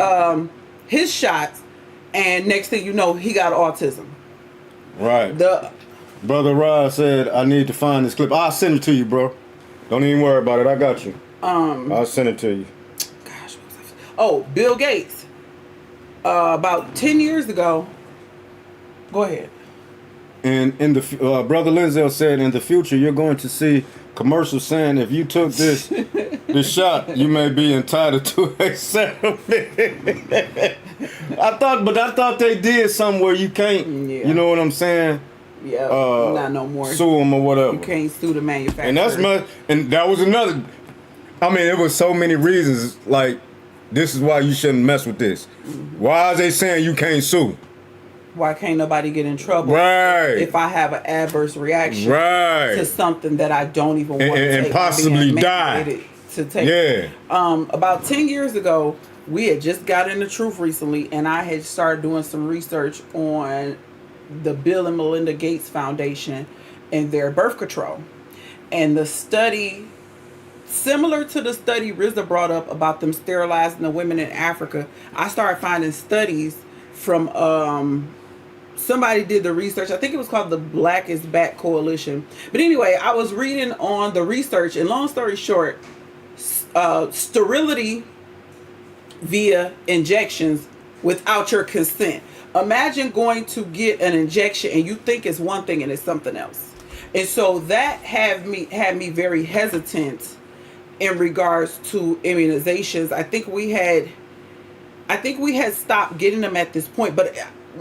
his shots, and next thing you know, he got autism. Right. The Brother Rod said, I need to find this clip. I'll send it to you, bro. Don't even worry about it. I got you. I'll send it to you. Gosh, what was I? Oh, Bill Gates. About 10 years ago. Go ahead. And in the Brother Lindsay said, in the future, you're going to see commercials saying if you took this shot, you may be entitled to a settlement. I thought they did somewhere you can't. Yeah. You know what I'm saying? Yeah. Not no more. Sue them or whatever. You can't sue the manufacturer. And that was another. I mean, there was so many reasons. Like, this is why you shouldn't mess with this. Mm-hmm. Why is they saying you can't sue? Why can't nobody get in trouble? Right. If I have an adverse reaction to something that I don't even want to take. And possibly die. To take. Yeah. About 10 years ago, we had just got into Truth recently, and I had started doing some research on the Bill and Melinda Gates Foundation and their birth control. And the study, similar to the study RZA brought up about them sterilizing the women in Africa, I started finding studies from somebody did the research. I think it was called the Black is Back Coalition. But anyway, I was reading on the research, and long story short, sterility via injections without your consent. Imagine going to get an injection and you think it's one thing and it's something else. And so that had me very hesitant in regards to immunizations. I think we had stopped getting them at this point. But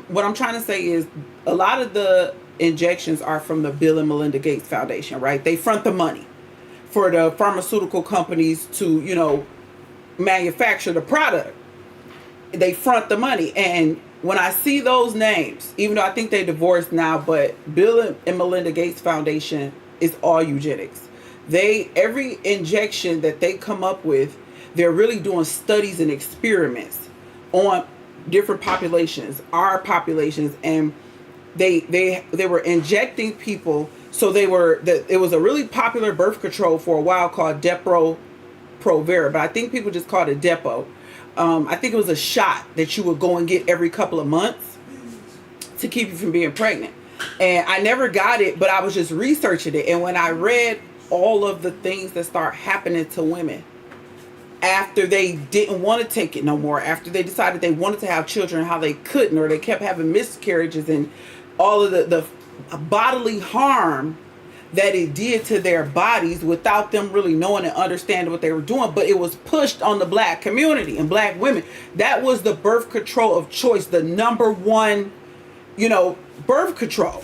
what I'm trying to say is a lot of the injections are from the Bill and Melinda Gates Foundation, right? They front the money for the pharmaceutical companies to, manufacture the product. They front the money. And when I see those names, even though I think they divorced now, but Bill and Melinda Gates Foundation is all eugenics. Every injection that they come up with, they're really doing studies and experiments on different populations, our populations, and they were injecting people. So it was a really popular birth control for a while called Depo-Provera, but I think people just called it Depo. I think it was a shot that you would go and get every couple of months to keep you from being pregnant. And I never got it, but I was just researching it. And when I read all of the things that start happening to women after they didn't want to take it no more, after they decided they wanted to have children, how they couldn't, or they kept having miscarriages and all of the bodily harm that it did to their bodies without them really knowing and understanding what they were doing. But it was pushed on the black community and black women. That was the birth control of choice, the number one, birth control.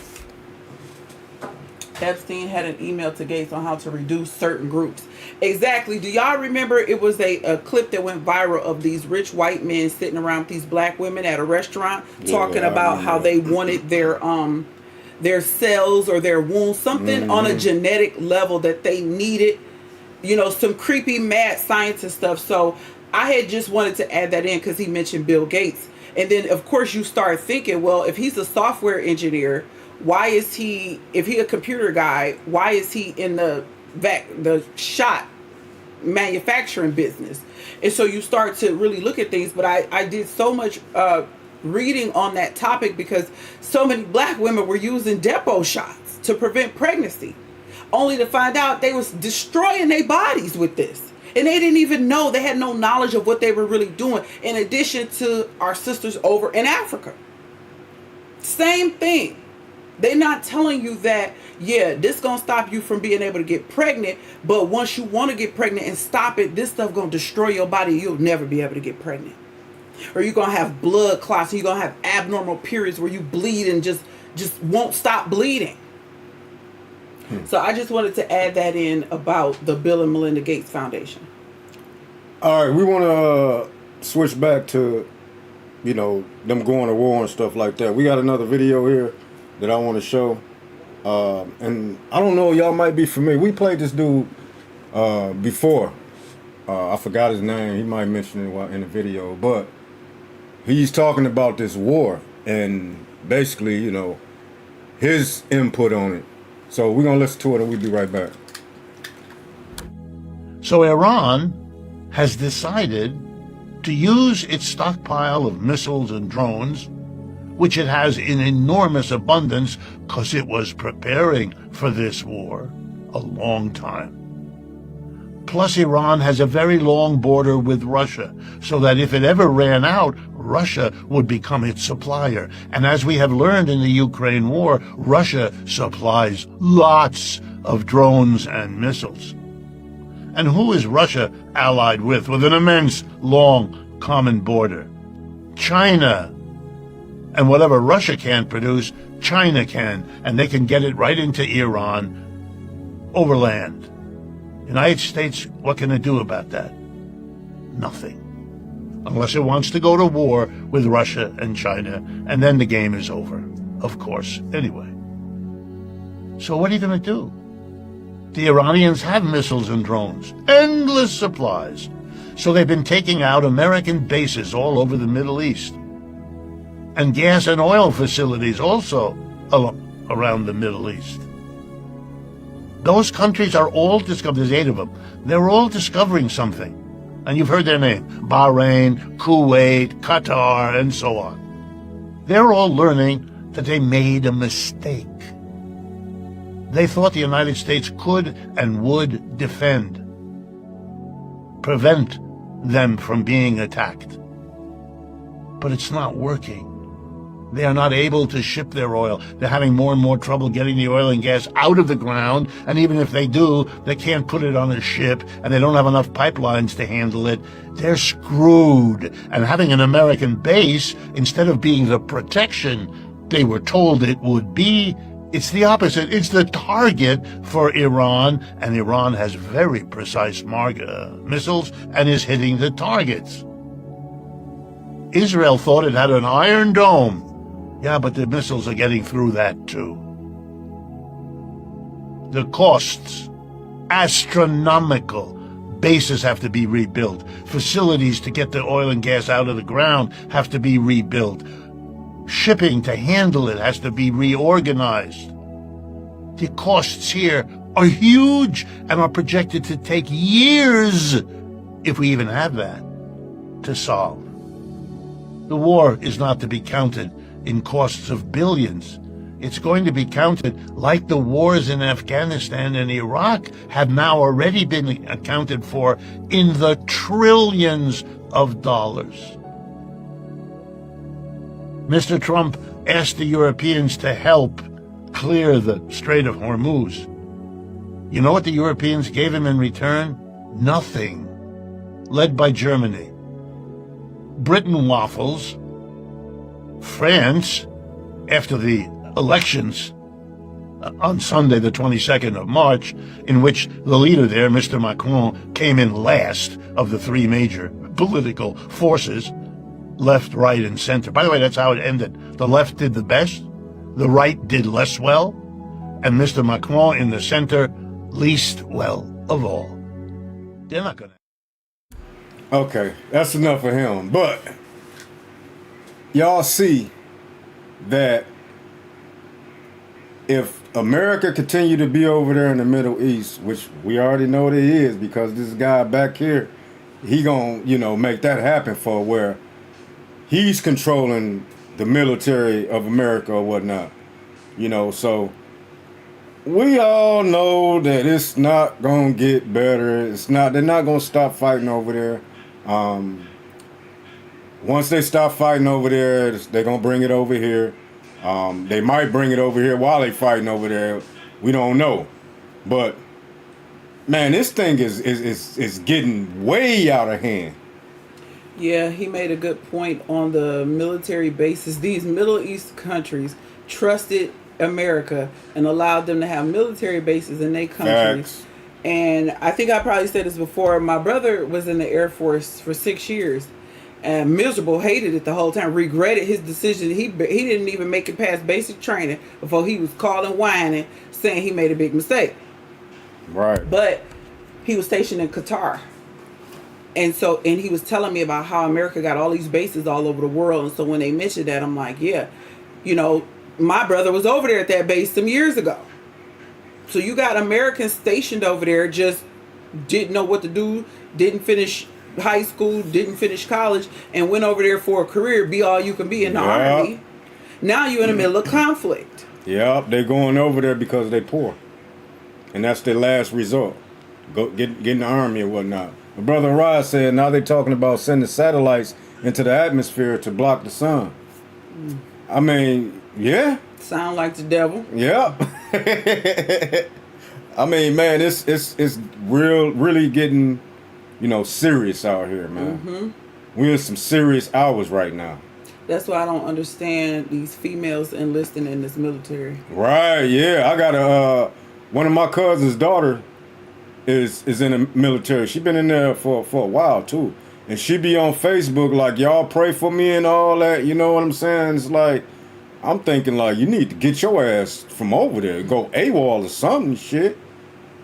Epstein had an email to Gates on how to reduce certain groups. Exactly. Do y'all remember it was a clip that went viral of these rich white men sitting around these black women at a restaurant talking about how they wanted their cells or their wounds, something on a genetic level that they needed, some creepy mad scientist stuff. So I had just wanted to add that in because he mentioned Bill Gates. And then, of course, you start thinking, well, if he's a software engineer, why is he, if he a computer guy, why is he in the shot manufacturing business? And so you start to really look at things. But I did so much reading on that topic because so many black women were using depot shots to prevent pregnancy, only to find out they was destroying their bodies with this. And they didn't even know, they had no knowledge of what they were really doing, in addition to our sisters over in Africa. Same thing. They're not telling you that, yeah, this gonna stop you from being able to get pregnant, but once you want to get pregnant and stop it, this stuff gonna destroy your body. You'll never be able to get pregnant. Or you're gonna have blood clots, you're gonna have abnormal periods where you bleed and just won't stop bleeding. So I just wanted to add that in about the Bill and Melinda Gates Foundation. All right, we want to switch back to, you know, them going to war and stuff like that. We got another video here that I want to show. And I don't know, y'all might be familiar. We played this dude before. I forgot his name. He might mention it in the video. But he's talking about this war and basically, you know, his input on it. So we're going to listen to it and we'll be right back. So Iran has decided to use its stockpile of missiles and drones, which it has in enormous abundance because it was preparing for this war a long time. Plus, Iran has a very long border with Russia, so that if it ever ran out, Russia would become its supplier. And as we have learned in the Ukraine war, Russia supplies lots of drones and missiles. And who is Russia allied with an immense, long, common border? China. And whatever Russia can't produce, China can, and they can get it right into Iran overland. United States, what can it do about that? Nothing. Unless it wants to go to war with Russia and China, and then the game is over, of course, anyway. So what are you going to do? The Iranians have missiles and drones, endless supplies. So they've been taking out American bases all over the Middle East. And gas and oil facilities also around the Middle East. Those countries are all discovering, there's 8 of them, they're all discovering something. And you've heard their name, Bahrain, Kuwait, Qatar, and so on. They're all learning that they made a mistake. They thought the United States could and would defend, prevent them from being attacked. But it's not working. They are not able to ship their oil. They're having more and more trouble getting the oil and gas out of the ground, and even if they do, they can't put it on a ship, and they don't have enough pipelines to handle it. They're screwed. And having an American base, instead of being the protection they were told it would be, it's the opposite. It's the target for Iran, and Iran has very precise missiles and is hitting the targets. Israel thought it had an Iron Dome. Yeah, but the missiles are getting through that too. The costs, astronomical. Bases have to be rebuilt. Facilities to get the oil and gas out of the ground have to be rebuilt. Shipping to handle it has to be reorganized. The costs here are huge and are projected to take years, if we even have that, to solve. The war is not to be counted in costs of billions. It's going to be counted like the wars in Afghanistan and Iraq have now already been accounted for in the trillions of dollars. Mr. Trump asked the Europeans to help clear the Strait of Hormuz. You know what the Europeans gave him in return? Nothing. Led by Germany. Britain waffles. France, after the elections on Sunday, the 22nd of March, in which the leader there, Mr. Macron, came in last of the 3 major political forces, left, right, and center. By the way, that's how it ended. The left did the best, the right did less well, and Mr. Macron in the center, least well of all. They're not going to. Okay, that's enough of him. But y'all see that if America continue to be over there in the Middle East, which we already know it is because this guy back here, he gonna, you know, make that happen for where he's controlling the military of America or whatnot. You know, so we all know that it's not gonna get better. They're not gonna stop fighting over there. Once they stop fighting over there, they're gonna bring it over here. They might bring it over here while they fighting over there. We don't know. But man, this thing is getting way out of hand. Yeah, he made a good point on the military bases. These Middle East countries trusted America and allowed them to have military bases in their countries. Facts. And I think I probably said this before. My brother was in the Air Force for 6 years. And miserable, hated it the whole time, regretted his decision. He didn't even make it past basic training before he was calling, whining, saying he made a big mistake. Right. But he was stationed in Qatar. And he was telling me about how America got all these bases all over the world. And so when they mentioned that, I'm like, yeah, you know, my brother was over there at that base some years ago. So you got Americans stationed over there, just didn't know what to do, didn't finish high school, didn't finish college, and went over there for a career, be all you can be in the army. Now you're in the middle of conflict. Yep, they're going over there because they poor. And that's their last resort. Go get in the army or whatnot. My brother Rod said now they're talking about sending satellites into the atmosphere to block the sun. I mean, yeah. Sound like the devil. Yep. I mean, man, it's really getting, you know, serious out here, man. Mm-hmm. We're in some serious hours right now. That's why I don't understand these females enlisting in this military. Right, yeah. I got one of my cousin's daughter is in the military. She been in there for a while too. And she be on Facebook like, y'all pray for me and all that, you know what I'm saying? It's like, I'm thinking like, you need to get your ass from over there, go AWOL or something shit.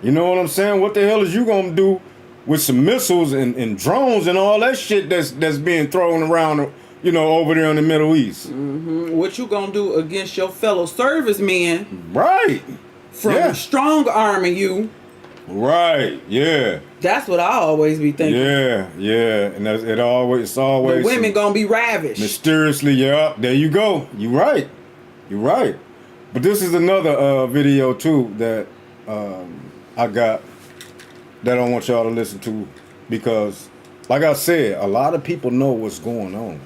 You know what I'm saying? What the hell is you gonna do with some missiles and drones and all that shit that's being thrown around, you know, over there in the Middle East? Mm-hmm. What you gonna do against your fellow servicemen? Right. From strong arming you. Right. Yeah. That's what I always be thinking. Yeah. And it's always the women gonna be ravished. Mysteriously, yeah. There you go. You're right. But this is another video too that I got that I want y'all to listen to because, like I said, a lot of people know what's going on.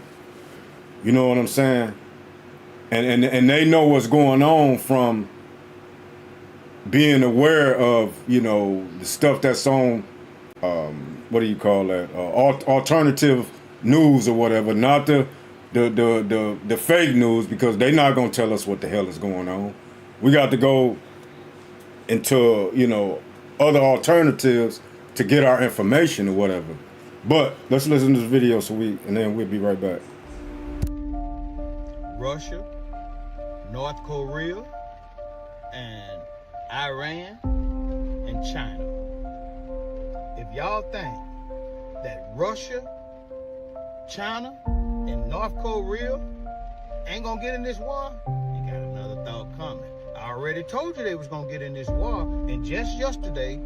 You know what I'm saying? And they know what's going on from being aware of, you know, the stuff that's on, what do you call that? Alternative news or whatever, not the fake news, because they're not gonna tell us what the hell is going on. We got to go into, you know, other alternatives to get our information or whatever. But let's listen to this video and then we'll be right back. Russia, North Korea, and Iran, and China. If y'all think that Russia, China, and North Korea ain't gonna get in this war, you got another thought coming. I already told you they was gonna get in this war, and just yesterday,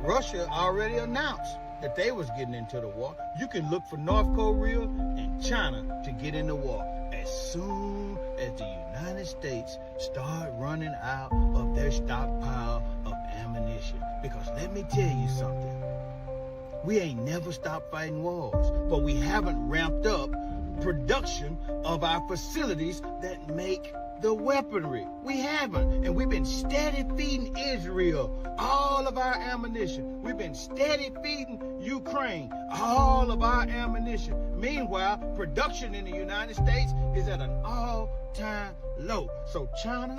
Russia already announced that they was getting into the war. You can look for North Korea and China to get in the war as soon as the United States start running out of their stockpile of ammunition. Because let me tell you something, we ain't never stopped fighting wars, but we haven't ramped up production of our facilities that make the weaponry. We haven't, and we've been steady feeding Israel all of our ammunition. We've been steady feeding Ukraine all of our ammunition. Meanwhile, production in the United States is at an all-time low. So China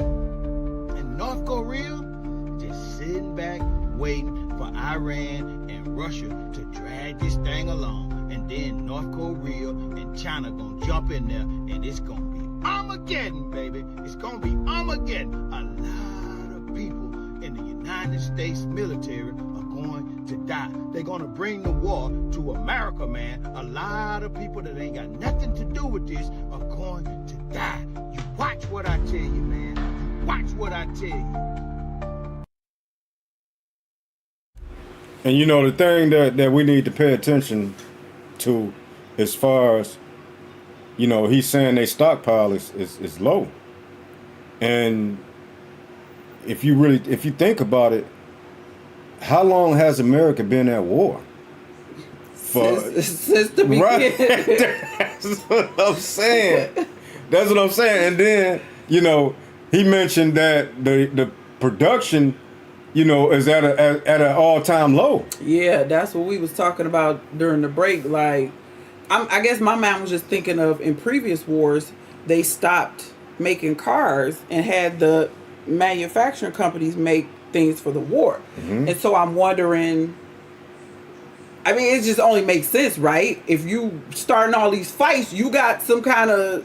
and North Korea just sitting back waiting for Iran and Russia to drag this thing along, and then North Korea and China gonna jump in there, and it's gonna be Armageddon, baby. It's gonna be Armageddon. A lot of people in the United States military are going to die. They're gonna bring the war to America, man. A lot of people that ain't got nothing to do with this are going to die. You watch what I tell you, man. You Watch what I tell you. And you know, the thing that we need to pay attention to, as far as, you know, he's saying their stockpile is low. And if you think about it, how long has America been at war? Since the beginning. Right. That's what I'm saying. That's what I'm saying. And then, you know, he mentioned that the production, you know, is at an all-time low. Yeah, that's what we was talking about during the break. Like, I guess my mind was just thinking of, in previous wars, they stopped making cars and had the manufacturing companies make things for the war. Mm-hmm. And so I'm wondering, I mean, it just only makes sense, right? If you starting all these fights, you got some kind of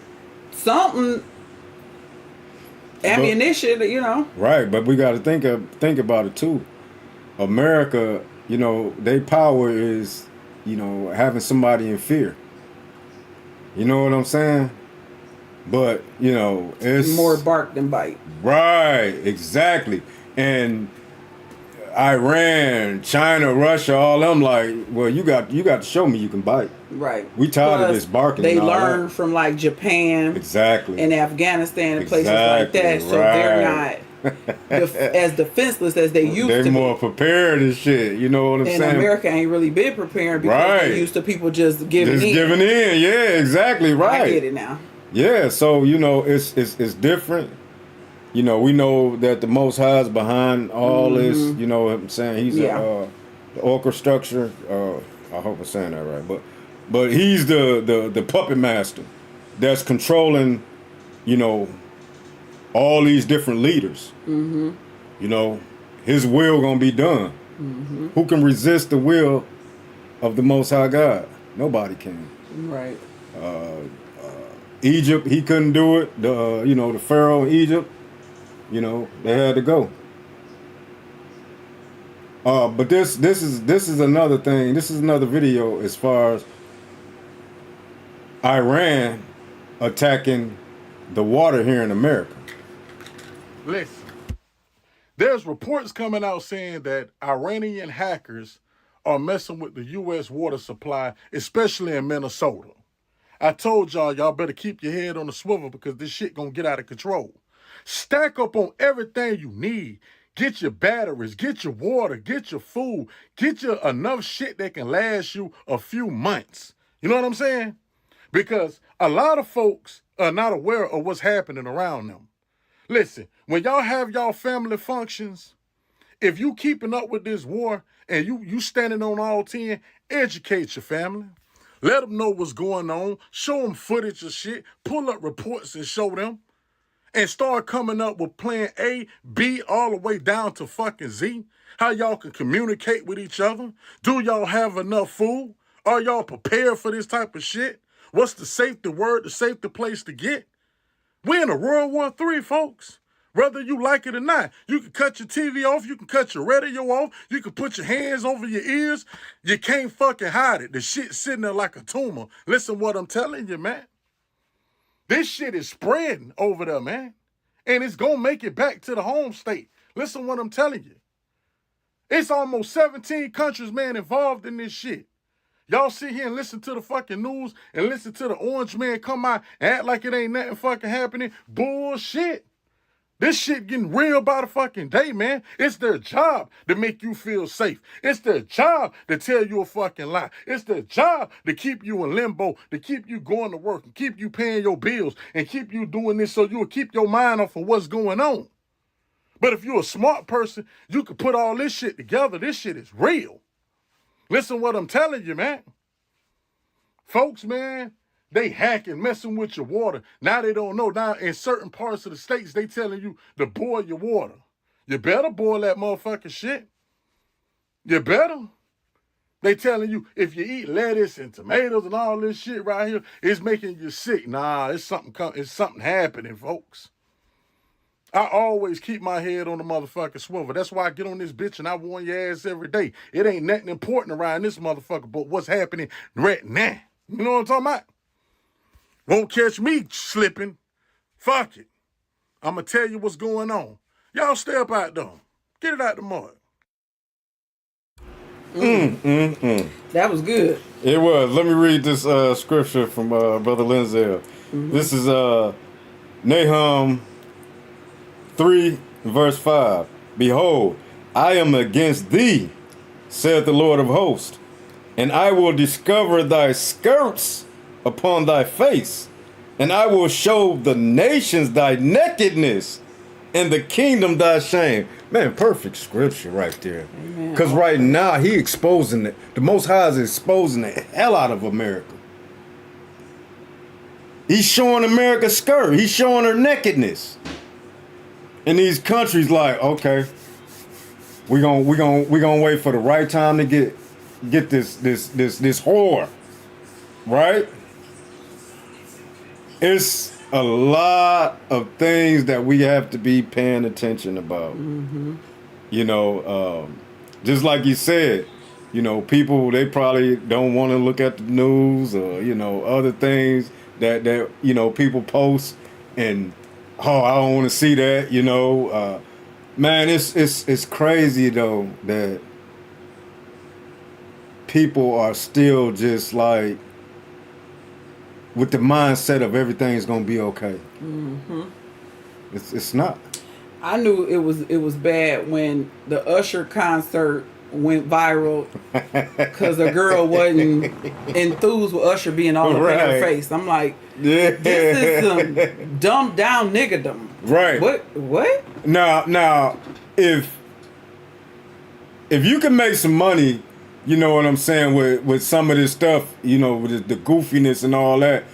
something, ammunition, you know. Right, but we got to think about it too. America, you know, their power is, you know, having somebody in fear. You know what I'm saying? But, you know, it's more bark than bite. Right, exactly. And Iran, China, Russia, all them like, well, you got to show me you can bite. Right. We tired of this barking. They and all learn that. from like Japan, exactly, and Afghanistan and places like that, so they're not as defenseless as they used to be. They're more prepared and shit. You know what I'm saying? And America ain't really been preparing because they're used to people just giving in. Yeah, exactly. Right. I get it now. Yeah, so you know it's different. You know, we know that the Most High is behind all this. You know what I'm saying? He's the orchestra. I hope I'm saying that right, but he's the puppet master that's controlling, you know, all these different leaders. You know, his will gonna be done. Who can resist the will of the Most High God? Nobody can. Right. Egypt, he couldn't do it. You know, the Pharaoh in Egypt, you know, they had to go. But this is another thing. This is another video as far as Iran attacking the water here in America. Listen, there's reports coming out saying that Iranian hackers are messing with the U.S. water supply, especially in Minnesota. I told y'all better keep your head on the swivel because this shit gonna get out of control. Stack up on everything you need. Get your batteries, get your water, get your food, get you enough shit that can last you a few months. You know what I'm saying? Because a lot of folks are not aware of what's happening around them. Listen, when y'all have y'all family functions, if you keeping up with this war and you standing on all 10, educate your family. Let them know what's going on. Show them footage of shit. Pull up reports and show them. And start coming up with plan A, B, all the way down to fucking Z. How y'all can communicate with each other. Do y'all have enough food? Are y'all prepared for this type of shit? What's the safety word, the safety place to get? We're in a World War III, folks. Whether you like it or not, you can cut your TV off, you can cut your radio off, you can put your hands over your ears. You can't fucking hide it. The shit's sitting there like a tumor. Listen what I'm telling you, man. This shit is spreading over there, man. And it's gonna make it back to the home state. Listen what I'm telling you. It's almost 17 countries, man, involved in this shit. Y'all sit here and listen to the fucking news and listen to the orange man come out and act like it ain't nothing fucking happening. Bullshit. This shit getting real by the fucking day, man. It's their job to make you feel safe. It's their job to tell you a fucking lie. It's their job to keep you in limbo, to keep you going to work and keep you paying your bills and keep you doing this so you'll keep your mind off of what's going on. But if you're a smart person, you can put all this shit together. This shit is real. Listen what I'm telling you, man. Folks, man, they hacking, messing with your water. Now they don't know. Now in certain parts of the states, they telling you to boil your water. You better boil that motherfucking shit. You better. They telling you if you eat lettuce and tomatoes and all this shit right here, it's making you sick. Nah, it's something happening, folks. I always keep my head on the motherfucking swivel. That's why I get on this bitch and I warn your ass every day. It ain't nothing important around this motherfucker but what's happening right now. You know what I'm talking about? Won't catch me slipping. Fuck it. I'm going to tell you what's going on. Y'all stay up out there. Get it out the mud. That was good. It was. Let me read this scripture from Brother Lindsay. This is Nahum 3, verse 5. Behold, I am against thee, saith the Lord of hosts, and I will discover thy skirts upon thy face, and I will show the nations thy nakedness, and the kingdom thy shame. Man, perfect scripture right there. Because right now, he exposing it. The Most High is exposing the hell out of America. He's showing America's skirt. He's showing her nakedness. And these countries like, okay, we're gonna wait for the right time to get this whore. Right? It's a lot of things that we have to be paying attention about. You know, just like you said, you know, people, they probably don't want to look at the news or, you know, other things that you know, people post and, oh, I don't want to see that, you know. Man, it's crazy though that people are still just like with the mindset of everything's gonna be okay. It's not. I knew it was bad when the Usher concert went viral because the girl wasn't enthused with Usher being all up in her face. I'm like, this is some dumbed down niggerdom. Right. What? Now, if you can make some money, you know what I'm saying, with some of this stuff, you know, with the goofiness and all that,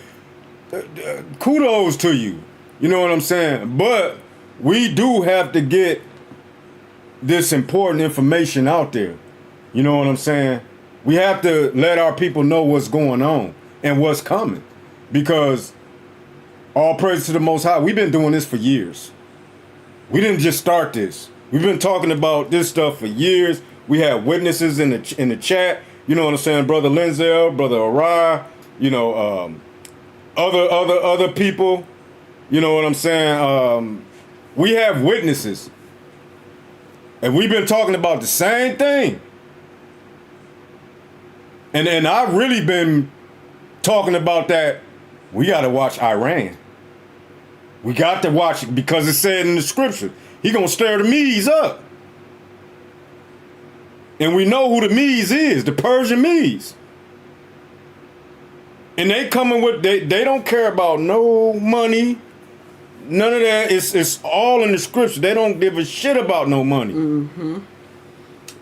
kudos to you. You know what I'm saying? But we do have to get this important information out there. You know what I'm saying? We have to let our people know what's going on and what's coming. Because all praise to the Most High, we've been doing this for years. We didn't just start this. We've been talking about this stuff for years. We have witnesses in the chat. You know what I'm saying? Brother Linzel, Brother Arai, you know, other people. You know what I'm saying? We have witnesses. And we've been talking about the same thing. And I've really been talking about that. We got to watch Iran. We got to watch it because it said in the scripture, he going to stir the Medes up. And we know who the Medes is, the Persian Medes. And they coming with, they don't care about no money, none of that. It's all in the scripture. They don't give a shit about no money.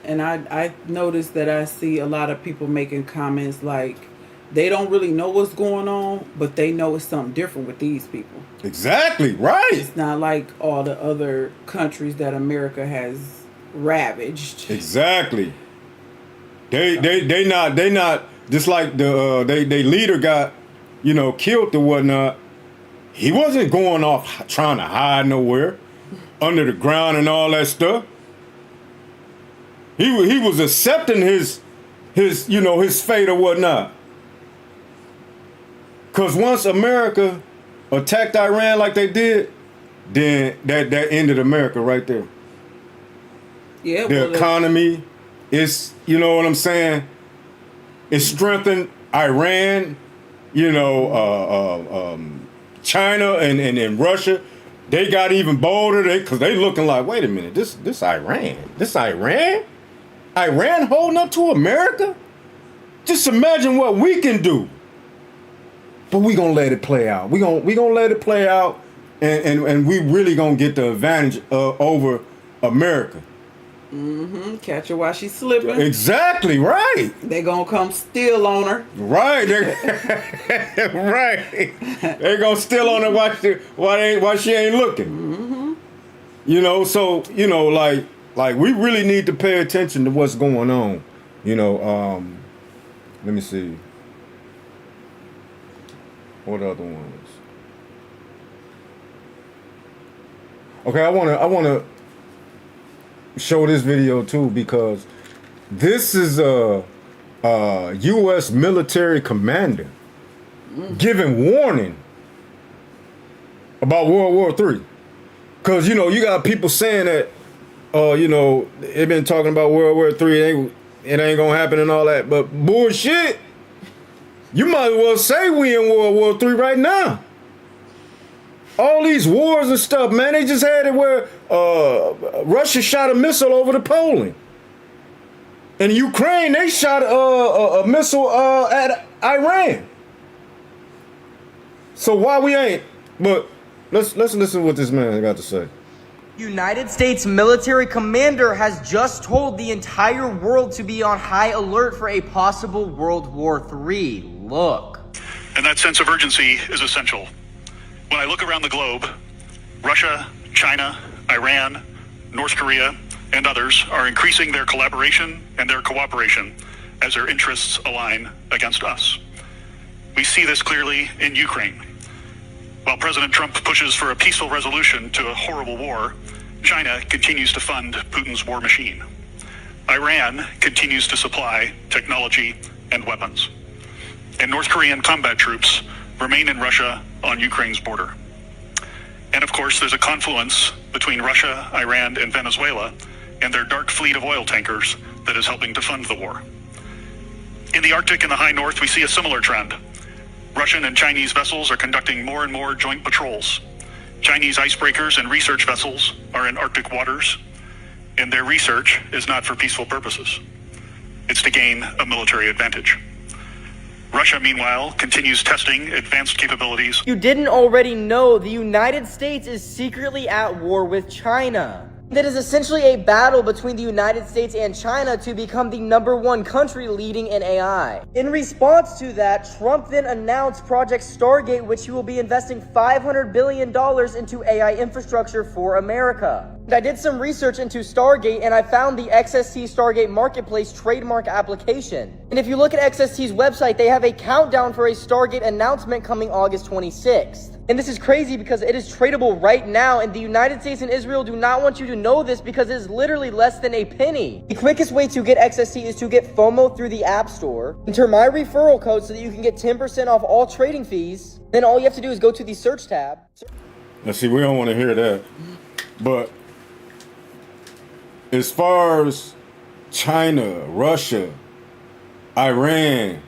And I noticed that I see a lot of people making comments like they don't really know what's going on, but they know it's something different with these people. Exactly, right. It's not like all the other countries that America has ravaged. Exactly. They not just like the they leader got, you know, killed or whatnot. He wasn't going off trying to hide nowhere under the ground and all that stuff. He was accepting his you know, his fate or whatnot. Cause once America attacked Iran like they did, then that ended America right there. Yeah, the economy is, you know what I'm saying? It strengthened Iran, you know, China and Russia. They got even bolder because they looking like, wait a minute, this Iran? Iran holding up to America? Just imagine what we can do. But we gonna let it play out. We gonna let it play out, and we really gonna get the advantage over America. Catch her while she's slipping. Exactly, right. They gonna come steal on her. Right. Right. They gonna steal on her while she ain't looking. You know, so, you know, like we really need to pay attention to what's going on. You know, let me see. What other ones? Okay, I wanna show this video too because this is a U.S. military commander giving warning about World War III. Cause you know you got people saying that, you know, they've been talking about World War III. It ain't gonna happen and all that, but bullshit. You might as well say we in World War III right now. All these wars and stuff, man. They just had it where Russia shot a missile over to Poland. And Ukraine, they shot a missile at Iran. So why we ain't? But let's listen to what this man got to say. United States military commander has just told the entire world to be on high alert for a possible World War III. Look. And that sense of urgency is essential. When I look around the globe, Russia, China, Iran, North Korea, and others are increasing their collaboration and their cooperation as their interests align against us. We see this clearly in Ukraine. While President Trump pushes for a peaceful resolution to a horrible war, China continues to fund Putin's war machine. Iran continues to supply technology and weapons. And North Korean combat troops remain in Russia on Ukraine's border. And of course, there's a confluence between Russia, Iran, and Venezuela and their dark fleet of oil tankers that is helping to fund the war. In the Arctic and the high north, we see a similar trend. Russian and Chinese vessels are conducting more and more joint patrols. Chinese icebreakers and research vessels are in Arctic waters, and their research is not for peaceful purposes. It's to gain a military advantage. Russia, meanwhile, continues testing advanced capabilities. You didn't already know the United States is secretly at war with China. That is essentially a battle between the United States and China to become the #1 country leading in AI. In response to that, Trump then announced Project Stargate, which he will be investing $500 billion into AI infrastructure for America. I did some research into Stargate and I found the XST Stargate Marketplace trademark application. And if you look at XST's website, they have a countdown for a Stargate announcement coming August 26th. And this is crazy because it is tradable right now, and the United States and Israel do not want you to know this because it is literally less than a penny. The quickest way to get XST is to get FOMO through the App Store. Enter my referral code so that you can get 10% off all trading fees. Then all you have to do is go to the search tab. Now see, we don't want to hear that. But as far as China, Russia, Iran,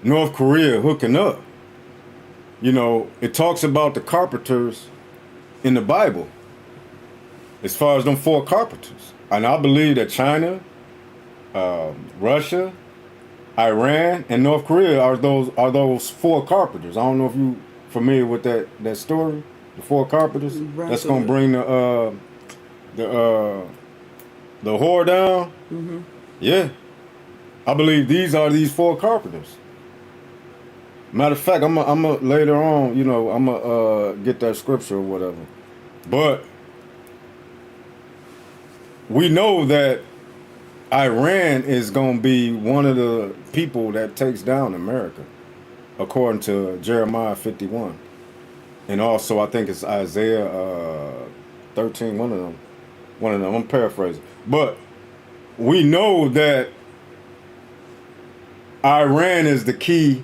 North Korea hooking up, you know, it talks about the carpenters in the Bible. As far as them 4 carpenters. And I believe that China, Russia, Iran, and North Korea are those 4 carpenters. I don't know if you familiar with that story, the 4 carpenters. That's gonna bring the whore down. Mm-hmm. Yeah, I believe these 4 carpenters. Matter of fact, I'm a later on, you know, I'm gonna get that scripture or whatever. But we know that Iran is gonna be one of the people that takes down America, according to Jeremiah 51, and also I think it's Isaiah 13. One of them. I'm paraphrasing, but we know that Iran is the key.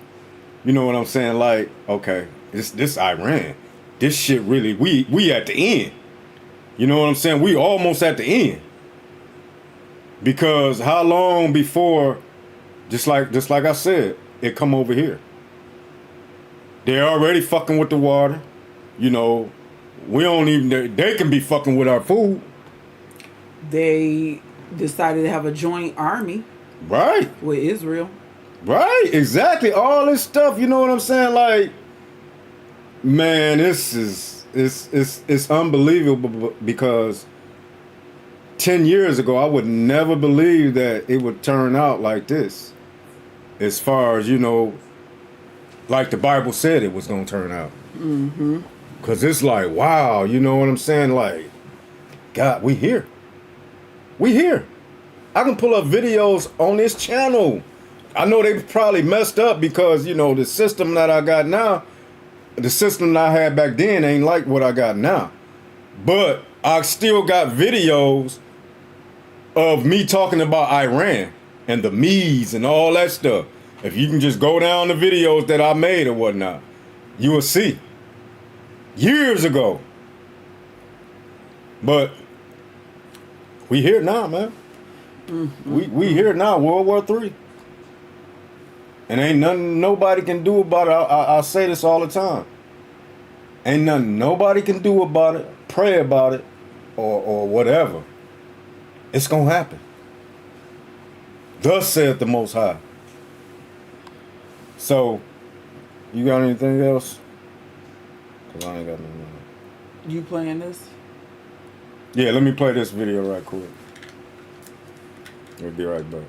You know what I'm saying? Like, okay, this Iran, this shit really, we at the end. You know what I'm saying? We almost at the end. Because how long before, just like I said, it come over here? They're already fucking with the water. You know, they can be fucking with our food. They decided to have a joint army. Right. With Israel. Right, exactly. All this stuff, you know what I'm saying? Like, man, it's unbelievable because 10 years ago, I would never believe that it would turn out like this. As far as, you know, like the Bible said it was going to turn out. Mm-hmm. Because it's like, wow, you know what I'm saying? Like, God, we here. We here. I can pull up videos on this channel. I know they probably messed up because, you know, the system that I got now, the system that I had back then ain't like what I got now. But I still got videos of me talking about Iran and the Medes and all that stuff. If you can just go down the videos that I made or whatnot, you will see. Years ago. But we here now, man. We here now, World War III. And ain't nothing nobody can do about it. I say this all the time. Ain't nothing nobody can do about it, pray about it, or whatever. It's going to happen. Thus saith the Most High. So, you got anything else? Because I ain't got nothing else. You playing this? Yeah, let me play this video right quick. We'll be right back.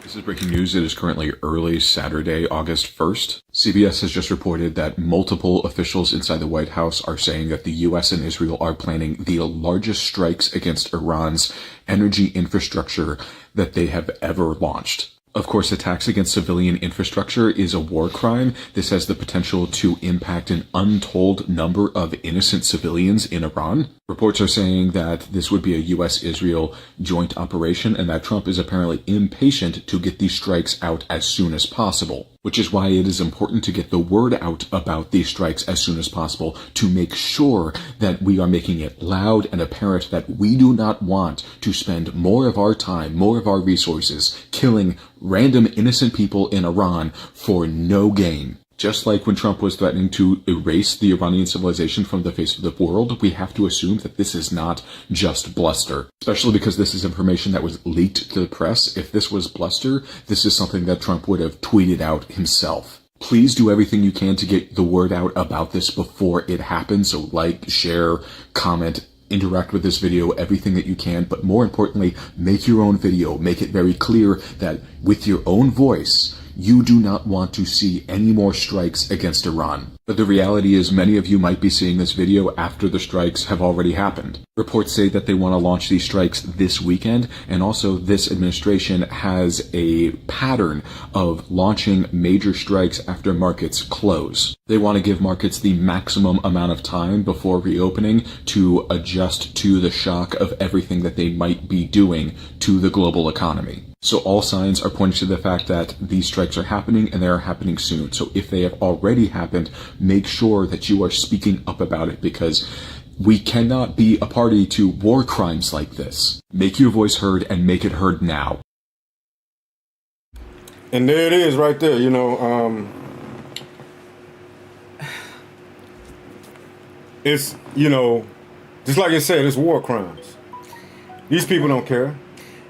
This is breaking news. It is currently early Saturday, August 1st. CBS has just reported that multiple officials inside the White House are saying that the U.S. and Israel are planning the largest strikes against Iran's energy infrastructure that they have ever launched. Of course, attacks against civilian infrastructure is a war crime. This has the potential to impact an untold number of innocent civilians in Iran. Reports are saying that this would be a U.S.-Israel joint operation and that Trump is apparently impatient to get these strikes out as soon as possible, which is why it is important to get the word out about these strikes as soon as possible to make sure that we are making it loud and apparent that we do not want to spend more of our time, more of our resources killing random innocent people in Iran for no gain. Just like when Trump was threatening to erase the Iranian civilization from the face of the world, we have to assume that this is not just bluster, especially because this is information that was leaked to the press. If this was bluster, this is something that Trump would have tweeted out himself. Please do everything you can to get the word out about this before it happens. So like, share, comment, interact with this video, everything that you can, but more importantly, make your own video. Make it very clear that with your own voice, you do not want to see any more strikes against Iran. But the reality is many of you might be seeing this video after the strikes have already happened. Reports say that they want to launch these strikes this weekend, and also this administration has a pattern of launching major strikes after markets close. They want to give markets the maximum amount of time before reopening to adjust to the shock of everything that they might be doing to the global economy. So all signs are pointing to the fact that these strikes are happening and they are happening soon. So if they have already happened, make sure that you are speaking up about it, because we cannot be a party to war crimes like this. Make your voice heard and make it heard now. And there it is right there, you know, it's, you know, just like I said, it's war crimes. These people don't care.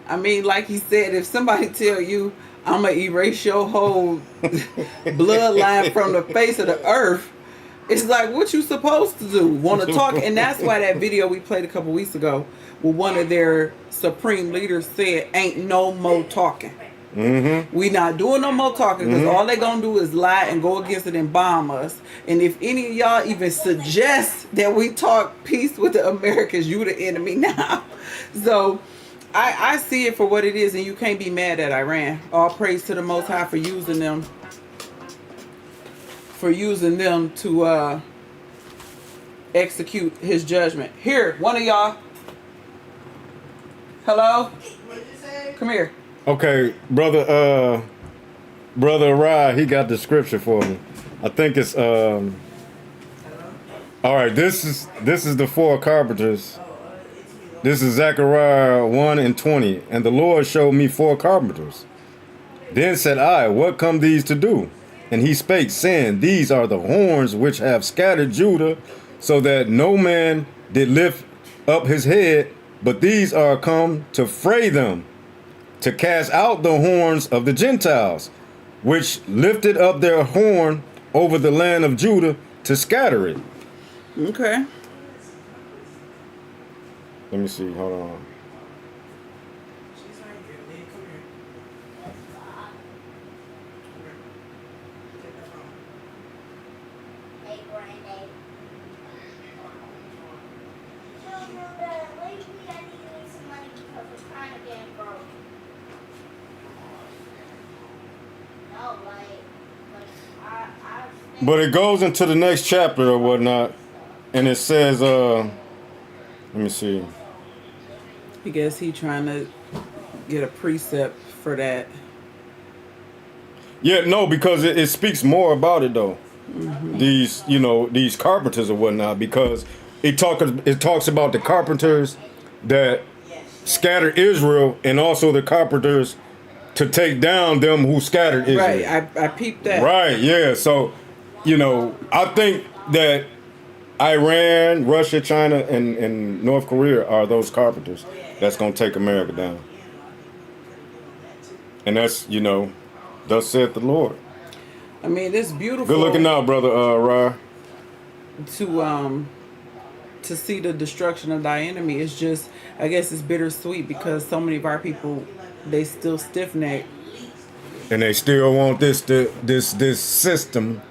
I mean, like he said, if somebody tell you, I'm going to erase your whole bloodline from the face of the earth, it's like, what you supposed to do? Want to talk? And that's why that video we played a couple weeks ago, where one of their supreme leaders said, ain't no more talking. We not doing no more talking, because all they going to do is lie and go against it and bomb us. And if any of y'all even suggest that we talk peace with the Americans, you the enemy now. So I see it for what it is, and you can't be mad at Iran. All praise to the Most High for using them. To execute his judgment. Here, one of y'all. Hello? Come here. Okay, brother Rye, he got the scripture for me. I think it's all right, this is the four carpenters. This is Zechariah 1:20. And the Lord showed me four carpenters. Then said I, what come these to do? And he spake, saying, these are the horns which have scattered Judah, so that no man did lift up his head, but these are come to fray them, to cast out the horns of the Gentiles, which lifted up their horn over the land of Judah, to scatter it. Okay. Let me see, hold on. But it goes into the next chapter or whatnot, and it says, let me see. I guess he trying to get a precept for that. Yeah, no, because it speaks more about it though. These, you know, these carpenters or whatnot, because it talks about the carpenters that scattered Israel, and also the carpenters to take down them who scattered Israel. Right, I peeped that. Right, yeah. So, you know, I think that Iran, Russia, China, and North Korea are those carpenters that's going to take America down. And that's, you know, thus saith the Lord. I mean, it's beautiful. Good looking out, brother Rye. To see the destruction of thy enemy is just, I guess it's bittersweet because so many of our people, they still stiff-necked. And they still want this system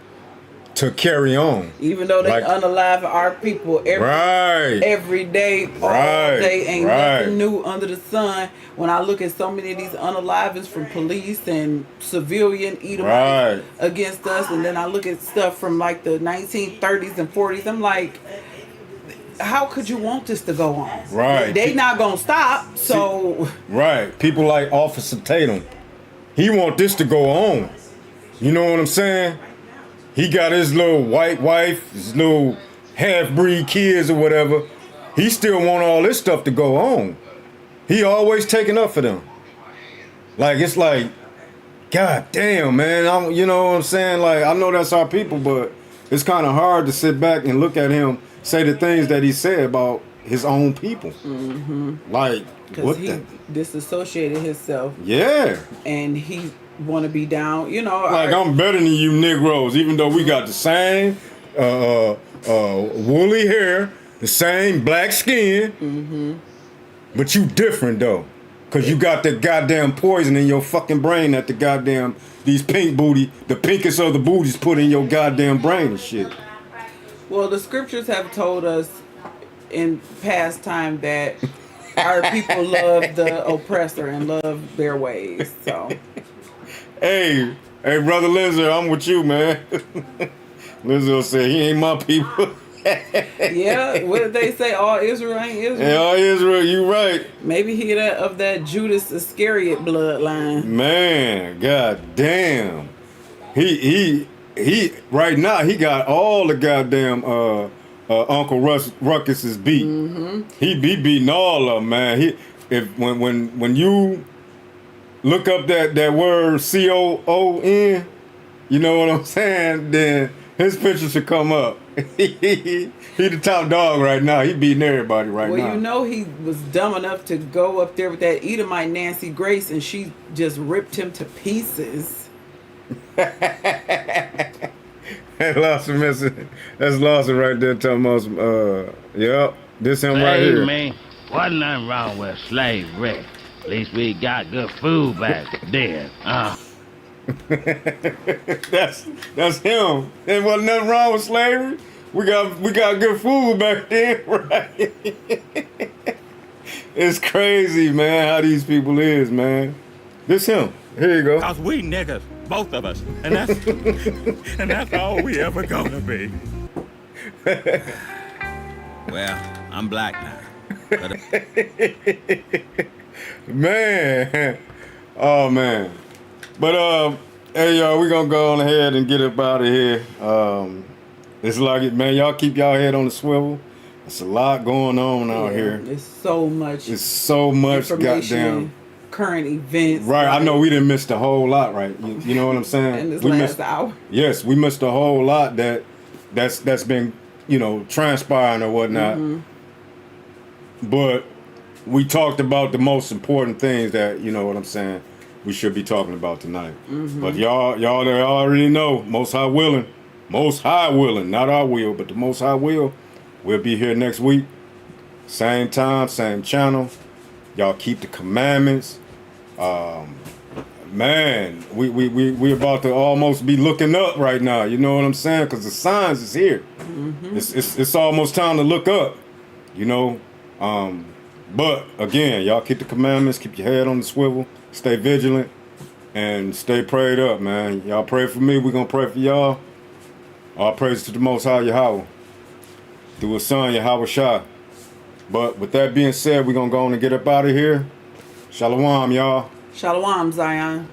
to carry on. Even though they unalive our people every day, all day, ain't nothing new under the sun. When I look at so many of these unalivings from police and civilian Edomites against us, and then I look at stuff from like the 1930s and 40s, I'm like, how could you want this to go on? Right. They not gonna stop, so. Right. People like Officer Tatum, he want this to go on. You know what I'm saying? He got his little white wife, his little half-breed kids or whatever. He still want all this stuff to go on. He always taking up for them. Like, it's like, God damn, man. You know what I'm saying? Like, I know that's our people, but it's kind of hard to sit back and look at him say the things that he said about his own people. Mm-hmm. Like, because he disassociated himself. Yeah. And he want to be down, you know. Like, I'm better than you Negroes, even though we got the same woolly hair, the same black skin. Mm-hmm. But you different, though. Because you got that goddamn poison in your fucking brain that these the pinkest of the booties put in your goddamn brain and shit. Well, the scriptures have told us in past time that our people love the oppressor and love their ways, so. Hey, brother Lizzo, I'm with you, man. Lizzo said he ain't my people. Yeah, what did they say? All Israel ain't Israel. Yeah, all Israel, you right. Maybe he of that Judas Iscariot bloodline. Man, god damn. He right now he got all the goddamn Uncle Ruckus's beat. Mm-hmm. He beating all of them, man. When you look up that word COON, you know what I'm saying? Then his picture should come up. He the top dog right now. He beating everybody right now. Well, you know he was dumb enough to go up there with that Edomite Nancy Grace, and she just ripped him to pieces. That's Lawson missing. That's Lawson right there talking about yep. This him right Hey, here. man, wasn't nothing wrong with slavery. At least we got good food back then. That's him. There wasn't nothing wrong with slavery. We got good food back then, right? It's crazy, man, how these people is, man. This him. Here you go. Cause we niggas, both of us, and that's all we ever gonna be. Well, I'm black now. Man. Oh man. But hey y'all, we gonna go on ahead and get up out of here. It's like it, man. Y'all keep y'all head on the swivel. It's a lot going on out here. It's so much. It's so much goddamn current events. Right, I know we didn't miss the whole lot, right? You know what I'm saying? In this we last missed, hour. Yes, we missed a whole lot that's been, you know, transpiring or whatnot. Mm-hmm. But we talked about the most important things that, you know what I'm saying, we should be talking about tonight. Mm-hmm. But y'all already know, Most High willing, not our will, but the Most High will. We'll be here next week. Same time, same channel. Y'all keep the commandments. Man, we about to almost be looking up right now. You know what I'm saying? Because the signs is here. Mm-hmm. It's almost time to look up. You know. But again, y'all keep the commandments. Keep your head on the swivel. Stay vigilant and stay prayed up, man. Y'all pray for me. We're gonna pray for y'all. All praise to the Most High Yahweh through His Son Yahweh Shah. But with that being said, we're gonna go on and get up out of here. Shalom, y'all. Shalom, Zion.